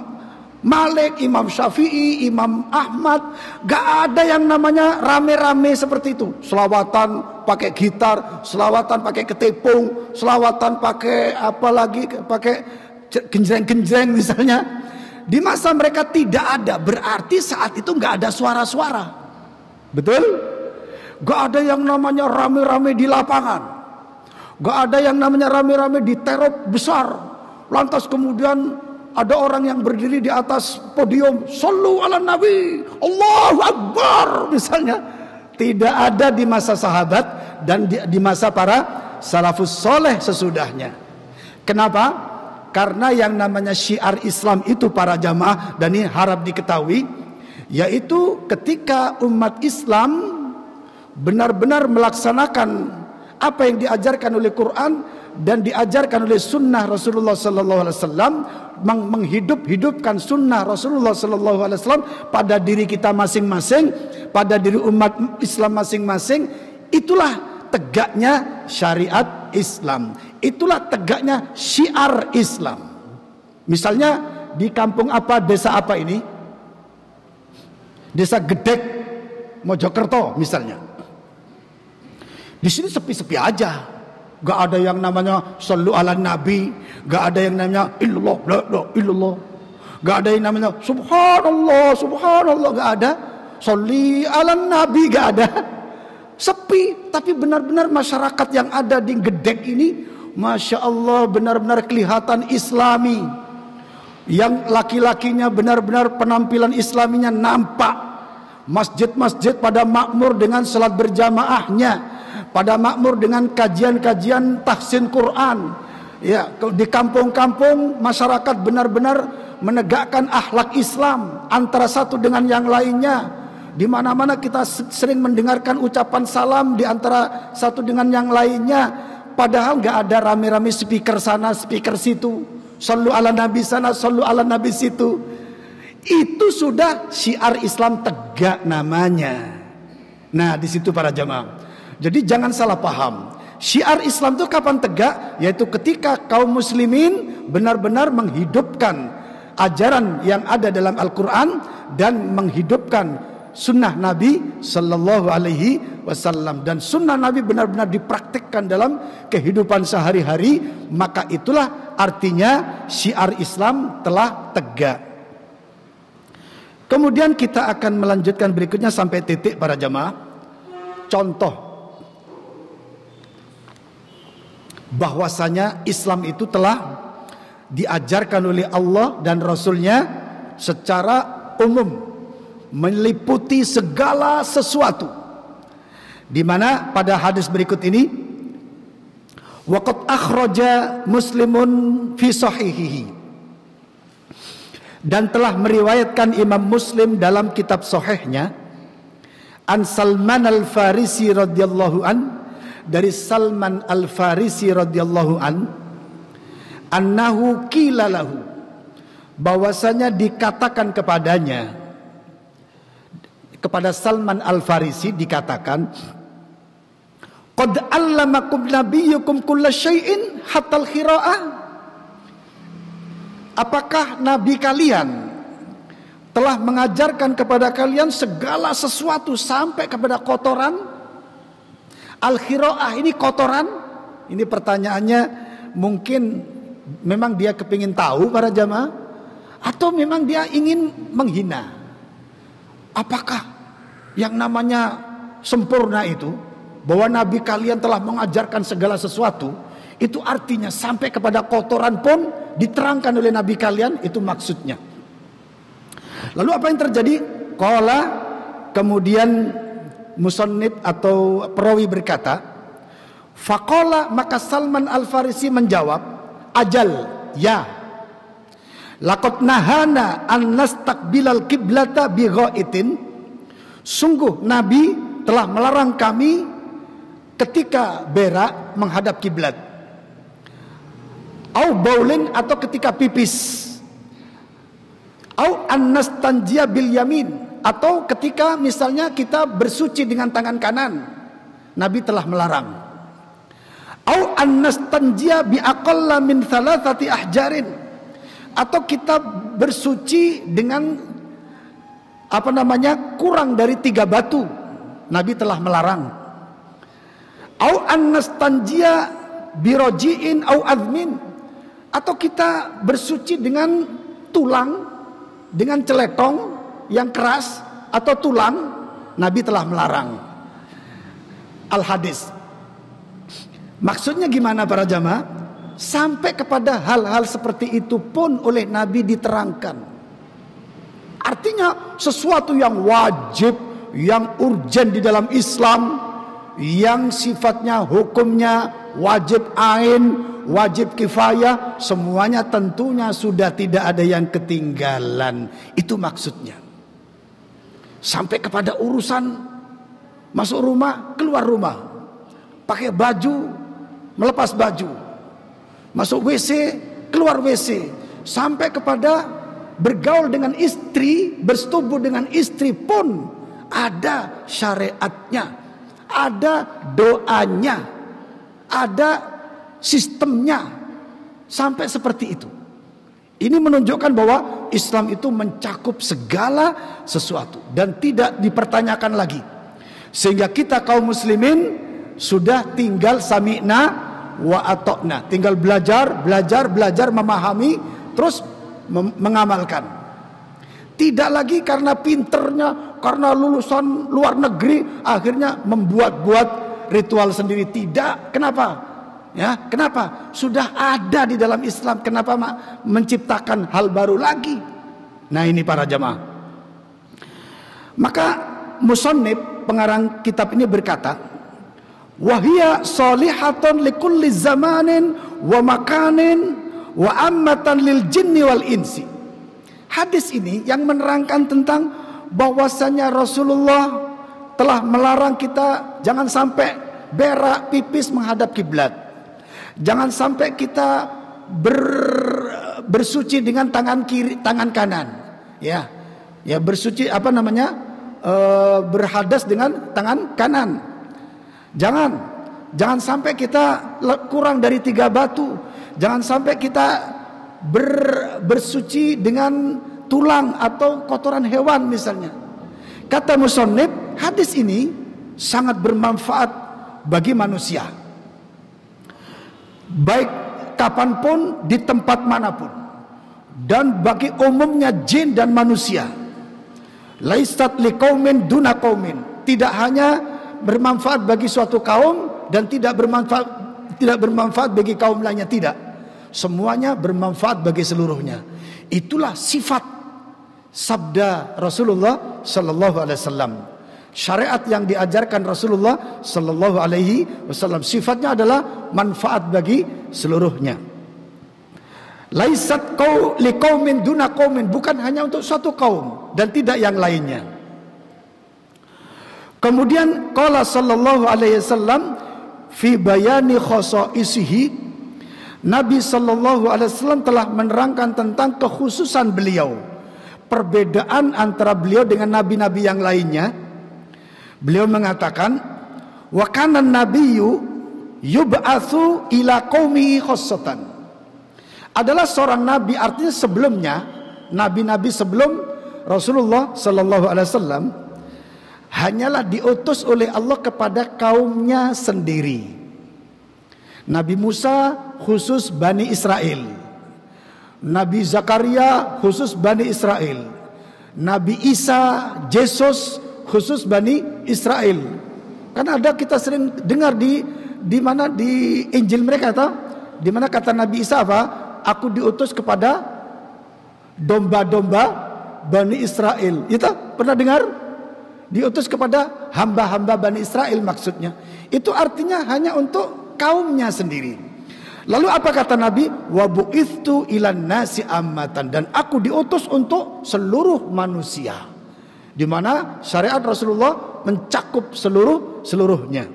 Malik, Imam Syafi'i, Imam Ahmad, gak ada yang namanya rame-rame seperti itu. Selawatan pakai gitar, selawatan pakai ketepung, selawatan pakai apa lagi, pakai genjreng-genjreng misalnya. Di masa mereka tidak ada, berarti saat itu gak ada suara-suara. Betul? Gak ada yang namanya rame-rame di lapangan, gak ada yang namanya rame-rame di terop besar. Lantas kemudian ada orang yang berdiri di atas podium, sallu ala nabi, Allahu Akbar misalnya. Tidak ada di masa sahabat dan di masa para salafus soleh sesudahnya. Kenapa? Karena yang namanya syiar Islam itu para jamaah, dan ini harap diketahui, yaitu ketika umat Islam benar-benar melaksanakan apa yang diajarkan oleh Quran dan diajarkan oleh sunnah Rasulullah Sallallahu Alaihi Wasallam, menghidup-hidupkan sunnah Rasulullah Sallallahu Alaihi Wasallam pada diri kita masing-masing, pada diri umat Islam masing-masing. Itulah tegaknya syariat Islam, itulah tegaknya syiar Islam. Misalnya di kampung apa, desa apa ini, desa Gedek, Mojokerto misalnya. Di sini sepi-sepi aja, gak ada yang namanya sallu ala nabi, gak ada yang namanya illallah, la ilaha illallah, gak ada yang namanya subhanallah, subhanallah, gak ada. Sholli ala nabi, gak ada. Sepi. Tapi benar-benar masyarakat yang ada di Gedek ini, masya Allah, benar-benar kelihatan islami. Yang laki-lakinya benar-benar penampilan islaminya nampak. Masjid-masjid pada makmur dengan salat berjamaahnya, pada makmur dengan kajian-kajian tahsin Quran. Ya, di kampung-kampung masyarakat benar-benar menegakkan akhlak Islam antara satu dengan yang lainnya. Di mana-mana kita sering mendengarkan ucapan salam di antara satu dengan yang lainnya. Padahal nggak ada rame-rame speaker sana, speaker situ. Sallu ala nabi sana, sallu ala nabi situ. Itu sudah syiar Islam tegak namanya. Nah, di situ para jamaah. Jadi jangan salah paham. Syiar Islam itu kapan tegak? Yaitu ketika kaum muslimin benar-benar menghidupkan ajaran yang ada dalam Al-Quran dan menghidupkan sunnah Nabi Sallallahu Alaihi Wasallam, dan sunnah Nabi benar-benar dipraktikkan dalam kehidupan sehari-hari. Maka itulah artinya syiar Islam telah tegak. Kemudian kita akan melanjutkan berikutnya sampai titik para jamaah. Contoh bahwasanya Islam itu telah diajarkan oleh Allah dan Rasulnya secara umum, meliputi segala sesuatu. Di mana pada hadis berikut ini, waqad akhraja Muslimun fi sahihihi, dan telah meriwayatkan Imam Muslim dalam kitab sahihnya, an Salman al-Farisi radhiyallahu an, dari Salman al-Farisi radhiyallahu an, annahu qila lahu, bahwasanya dikatakan kepadanya, kepada Salman al-Farisi dikatakan, qad allamakum nabiyyukum kulla syai'in hatta al-qira'ah. Apakah nabi kalian telah mengajarkan kepada kalian segala sesuatu sampai kepada kotoran? Al-qira'ah ini kotoran? Ini pertanyaannya, mungkin memang dia kepingin tahu para jamaah, atau memang dia ingin menghina? Apakah yang namanya sempurna itu, bahwa nabi kalian telah mengajarkan segala sesuatu, itu artinya sampai kepada kotoran pun diterangkan oleh nabi kalian? Itu maksudnya. Lalu apa yang terjadi? Qala, kemudian musannif atau perawi berkata, faqala, maka Salman al-Farisi menjawab, ajal, ya, laqad nahana an nastaqbilal qiblata bi ghaitin, sungguh nabi telah melarang kami ketika berak menghadap kiblat, au baulin atau ketika pipis, au annastanjia bil yamin atau ketika misalnya kita bersuci dengan tangan kanan, Nabi telah melarang. Au annastanjia bi aqalla min thalathati ahjarin, atau kita bersuci dengan kurang dari 3 batu, Nabi telah melarang. Au annastanjia bi rojiin au azmin, atau kita bersuci dengan tulang, dengan celetong yang keras atau tulang, Nabi telah melarang. Al-hadis. Maksudnya gimana para jamaah? Sampai kepada hal-hal seperti itu pun oleh Nabi diterangkan. Artinya sesuatu yang wajib, yang urgen di dalam Islam, yang sifatnya hukumnya wajib ain, wajib kifayah, semuanya tentunya sudah tidak ada yang ketinggalan. Itu maksudnya. Sampai kepada urusan masuk rumah, keluar rumah, pakai baju, melepas baju, masuk WC, keluar WC, sampai kepada bergaul dengan istri, bersetubuh dengan istri pun ada syariatnya, ada doanya, ada sistemnya, sampai seperti itu. Ini menunjukkan bahwa Islam itu mencakup segala sesuatu dan tidak dipertanyakan lagi. Sehingga kita kaum muslimin sudah tinggal sami'na wa ata'na, tinggal belajar memahami, terus mengamalkan. Tidak lagi karena pinternya, karena lulusan luar negeri akhirnya membuat-buat ritual sendiri. Tidak. Kenapa? Ya, kenapa? Sudah ada di dalam Islam. Kenapa menciptakan hal baru lagi? Nah, ini para jamaah. Maka musannif, pengarang kitab ini berkata, wahia solihatun likulli zamanin wa makanin wa ammatan lil jinni wal insi. Hadis ini yang menerangkan tentang bahwasanya Rasulullah telah melarang kita jangan sampai berak pipis menghadap kiblat. Jangan sampai kita bersuci dengan tangan kiri, tangan kanan. Ya bersuci berhadas dengan tangan kanan. Jangan sampai kita kurang dari 3 batu. Jangan sampai kita bersuci dengan tulang atau kotoran hewan misalnya. Kata musannif, hadis ini sangat bermanfaat bagi manusia, baik kapanpun, di tempat manapun, dan bagi umumnya jin dan manusia. Laisat liqaumin duna qaumin, tidak hanya bermanfaat bagi suatu kaum dan tidak bermanfaat bagi kaum lainnya, tidak. Semuanya bermanfaat bagi seluruhnya. Itulah sifat sabda Rasulullah sallallahu alaihi wasallam. Syariat yang diajarkan Rasulullah sallallahu alaihi wasallam sifatnya adalah manfaat bagi seluruhnya. Laisat liqaumin duna qaumin, bukan hanya untuk suatu kaum dan tidak yang lainnya. Kemudian qala sallallahu alaihi wasallam fi bayani khasaisihi, Nabi sallallahu alaihi wasallam telah menerangkan tentang kekhususan beliau, perbedaan antara beliau dengan nabi-nabi yang lainnya. Beliau mengatakan, wa kana nabiyyu yub'atsu ila qaumihi khassatan. Adalah seorang nabi, artinya sebelumnya, nabi-nabi sebelum Rasulullah sallallahu alaihi wasallam hanyalah diutus oleh Allah kepada kaumnya sendiri. Nabi Musa khusus Bani Israel, Nabi Zakaria khusus Bani Israel, Nabi Isa, Yesus khusus Bani Israel. Kan ada, kita sering dengar di mana di Injil mereka, di mana kata Nabi Isa apa? Aku diutus kepada domba-domba Bani Israel. Itu pernah dengar? Diutus kepada hamba-hamba Bani Israel maksudnya. Itu artinya hanya untuk kaumnya sendiri. Lalu apa kata Nabi? Wa bu'ithtu ilan nasi ammatan, dan aku diutus untuk seluruh manusia. Di mana syariat Rasulullah mencakup seluruhnya.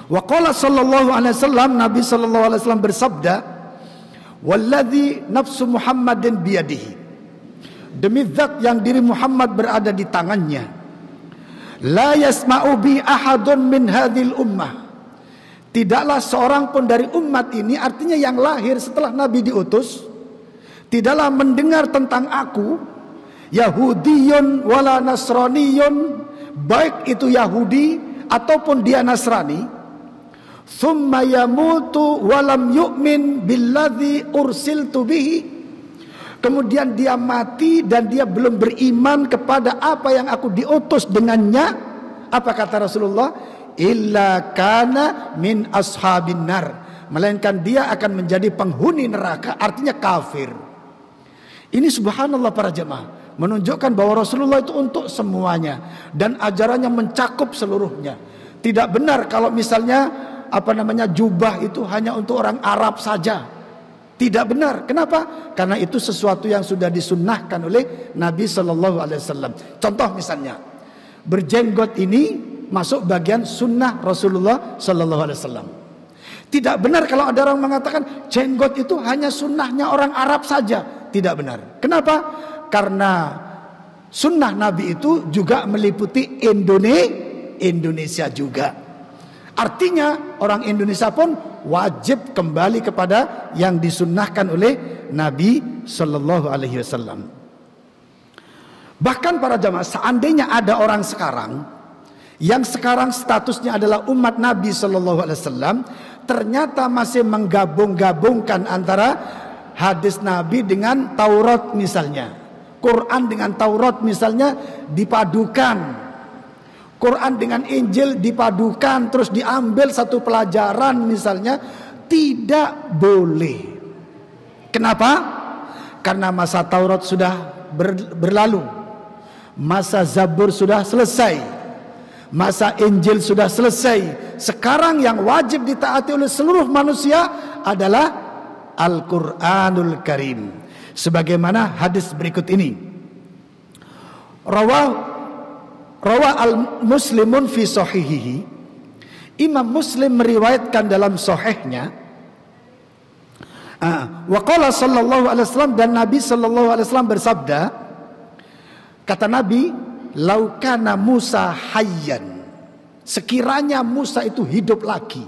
Wa qala sallallahu alaihi wasallam, Nabi sallallahu alaihi wasallam bersabda, "Walladzi nafsu Muhammadin biyadihi." Demi zat yang diri Muhammad berada di tangannya, la yasma'u bi ahadun min hadhil ummah. Tidaklah seorang pun dari umat ini, artinya yang lahir setelah Nabi diutus, tidaklah mendengar tentang aku, Yahudiyun wala Nasraniyun, baik itu Yahudi ataupun dia Nasrani, thumma yamutu walam yu'min billadzi ursiltu bihi, kemudian dia mati dan dia belum beriman kepada apa yang aku diutus dengannya. Apa kata Rasulullah? Illa kana min ashabin nar, melainkan dia akan menjadi penghuni neraka, artinya kafir. Ini subhanallah para jemaah, menunjukkan bahwa Rasulullah itu untuk semuanya dan ajarannya mencakup seluruhnya. Tidak benar kalau misalnya jubah itu hanya untuk orang Arab saja. Tidak benar. Kenapa? Karena itu sesuatu yang sudah disunnahkan oleh Nabi Sallallahu Alaihi Wasallam. Contoh misalnya, berjenggot ini masuk bagian sunnah Rasulullah Sallallahu Alaihi Wasallam. Tidak benar kalau ada orang mengatakan jenggot itu hanya sunnahnya orang Arab saja. Tidak benar. Kenapa? Karena sunnah Nabi itu juga meliputi Indonesia juga. Artinya orang Indonesia pun wajib kembali kepada yang disunnahkan oleh Nabi Sallallahu Alaihi Wasallam. Bahkan para jamaah, seandainya ada orang sekarang yang sekarang statusnya adalah umat Nabi Sallallahu Alaihi Wasallam, ternyata masih menggabung-gabungkan antara hadis Nabi dengan Taurat misalnya, Quran dengan Taurat misalnya dipadukan, Quran dengan Injil dipadukan, terus diambil satu pelajaran misalnya, tidak boleh. Kenapa? Karena masa Taurat sudah berlalu, masa Zabur sudah selesai, masa Injil sudah selesai. Sekarang yang wajib ditaati oleh seluruh manusia adalah Al-Quranul Karim. Sebagaimana hadis berikut ini. Rawa al-Muslimun fi sahihihi. Imam Muslim meriwayatkan dalam sahihnya. Wa qala sallallahu alaihi wasallam, dan Nabi sallallahu alaihi wasallam bersabda, kata Nabi, "Lau kana Musa hayyan." Sekiranya Musa itu hidup lagi,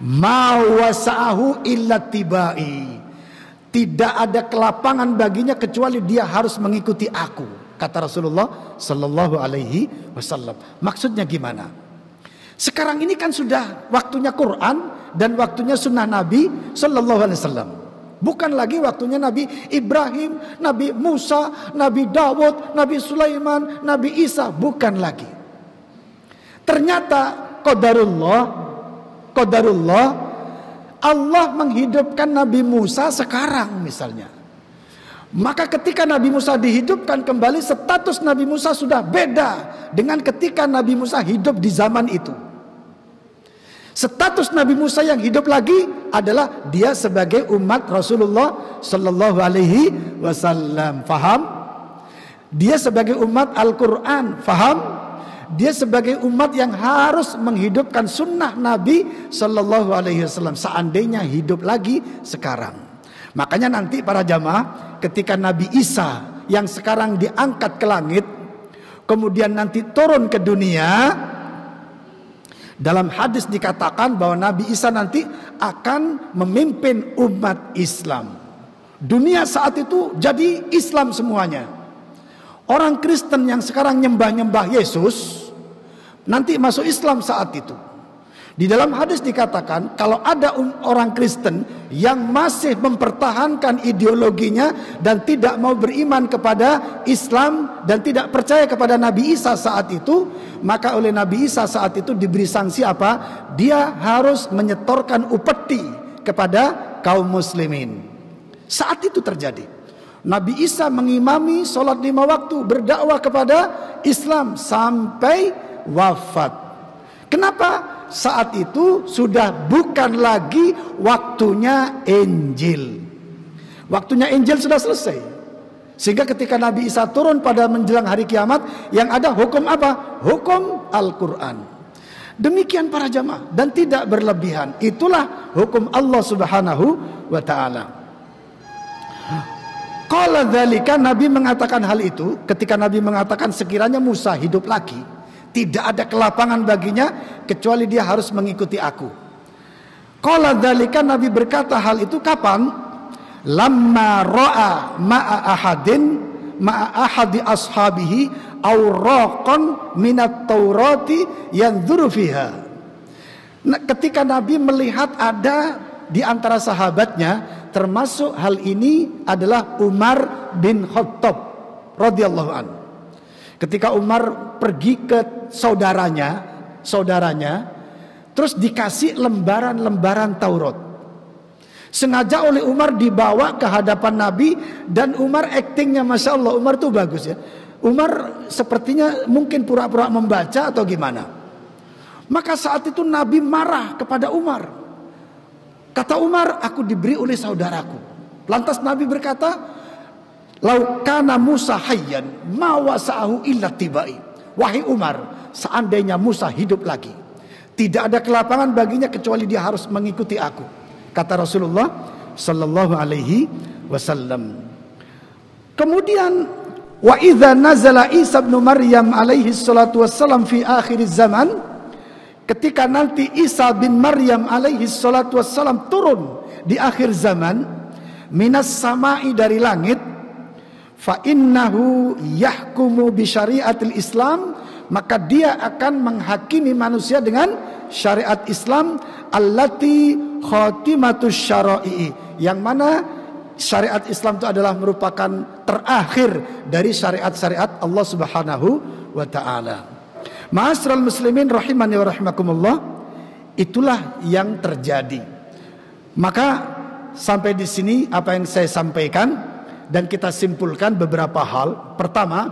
ma wasa'ahu illa tibai, tidak ada kelapangan baginya kecuali dia harus mengikuti aku, kata Rasulullah Sallallahu Alaihi Wasallam. Maksudnya gimana? Sekarang ini kan sudah waktunya Quran dan waktunya sunnah Nabi Sallallahu Alaihi Wasallam. Bukan lagi waktunya Nabi Ibrahim, Nabi Musa, Nabi Dawud, Nabi Sulaiman, Nabi Isa. Bukan lagi. Ternyata qadarullah, Allah menghidupkan Nabi Musa sekarang misalnya. Maka ketika Nabi Musa dihidupkan kembali, status Nabi Musa sudah beda dengan ketika Nabi Musa hidup di zaman itu. Status Nabi Musa yang hidup lagi adalah dia sebagai umat Rasulullah Sallallahu Alaihi Wasallam. Faham? Dia sebagai umat Al-Quran. Faham? Dia sebagai umat yang harus menghidupkan sunnah Nabi Sallallahu Alaihi Wasallam seandainya hidup lagi sekarang. Makanya nanti para jamaah, ketika Nabi Isa yang sekarang diangkat ke langit, kemudian nanti turun ke dunia, dalam hadis dikatakan bahwa Nabi Isa nanti akan memimpin umat Islam. Dunia saat itu jadi Islam semuanya. Orang Kristen yang sekarang nyembah-nyembah Yesus nanti masuk Islam saat itu. Di dalam hadis dikatakan kalau ada orang Kristen yang masih mempertahankan ideologinya dan tidak mau beriman kepada Islam dan tidak percaya kepada Nabi Isa saat itu, maka oleh Nabi Isa saat itu diberi sanksi apa? Dia harus menyetorkan upeti kepada kaum muslimin. Saat itu terjadi. Nabi Isa mengimami sholat 5 waktu, berdakwah kepada Islam sampai wafat. Kenapa? Saat itu sudah bukan lagi waktunya Injil. Waktunya Injil sudah selesai. Sehingga ketika Nabi Isa turun pada menjelang hari kiamat, yang ada hukum apa? Hukum Al-Quran. Demikian para jamaah, dan tidak berlebihan. Itulah hukum Allah Subhanahu wa taala. Qala dzalika, Nabi mengatakan hal itu ketika Nabi mengatakan sekiranya Musa hidup lagi, tidak ada kelapangan baginya kecuali dia harus mengikuti aku. Qala dzalika, Nabi berkata hal itu kapan? Lamma ra'a ma'a ahadi ashabihi awraqan minat taurati yanzuru fiha. Nah, ketika Nabi melihat ada di antara sahabatnya, termasuk hal ini adalah Umar bin Khattab radhiyallahu anhu. Ketika Umar pergi ke saudaranya, terus dikasih lembaran-lembaran Taurat. Sengaja oleh Umar dibawa ke hadapan Nabi, dan Umar aktingnya Masya Allah, Umar tuh bagus ya. Umar sepertinya mungkin pura-pura membaca atau gimana. Maka saat itu Nabi marah kepada Umar. Kata Umar, aku diberi oleh saudaraku. Lantas Nabi berkata, lau kana Musa hayyan ma wasa'ahu illa tibai. Wahai Umar, seandainya Musa hidup lagi, tidak ada kelapangan baginya kecuali dia harus mengikuti aku. Kata Rasulullah sallallahu alaihi wasallam. Kemudian wa idza nazala Isa bin Maryam alaihi salatu wassalam fi akhir zaman, ketika nanti Isa bin Maryam alaihi salatu wassalam turun di akhir zaman, minas sama'i, dari langit, fa innahu yahkumu bi syariatil Islam, maka dia akan menghakimi manusia dengan syariat Islam, allati khatimatus syara'i, yang mana syariat Islam itu adalah merupakan terakhir dari syariat-syariat Allah Subhanahu wa taala. Ma'asyiral muslimin rahimani wa rahimakumullah, itulah yang terjadi. Maka sampai di sini apa yang saya sampaikan, dan kita simpulkan beberapa hal. Pertama,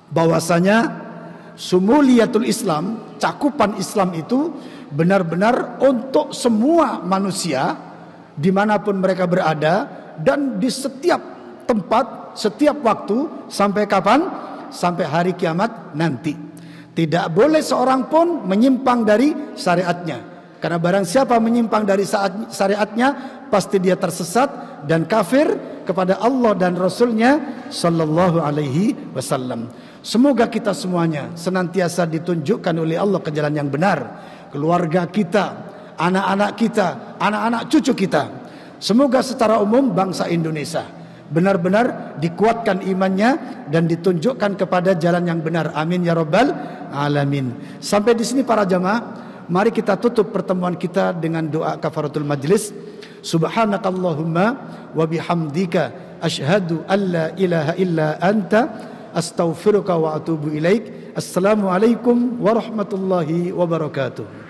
bahwasanya sumuliyatul Islam, cakupan Islam itu benar-benar untuk semua manusia dimanapun mereka berada, dan di setiap tempat, setiap waktu, sampai kapan? Sampai hari kiamat nanti. Tidak boleh seorang pun menyimpang dari syariatnya, karena barang siapa menyimpang dari syariatnya, pasti dia tersesat dan kafir kepada Allah dan Rasulnya sallallahu alaihi wasallam. Semoga kita semuanya senantiasa ditunjukkan oleh Allah ke jalan yang benar. Keluarga kita, anak-anak kita, anak-anak cucu kita, semoga secara umum bangsa Indonesia benar-benar dikuatkan imannya dan ditunjukkan kepada jalan yang benar. Amin ya rabbal alamin. Sampai di sini para jamaah, mari kita tutup pertemuan kita dengan doa kafaratul majlis. Subhanakallahumma wa bihamdika asyhadu an la ilaha illa anta astaghfiruka wa atubu ilaik. Assalamualaikum warahmatullahi wabarakatuh.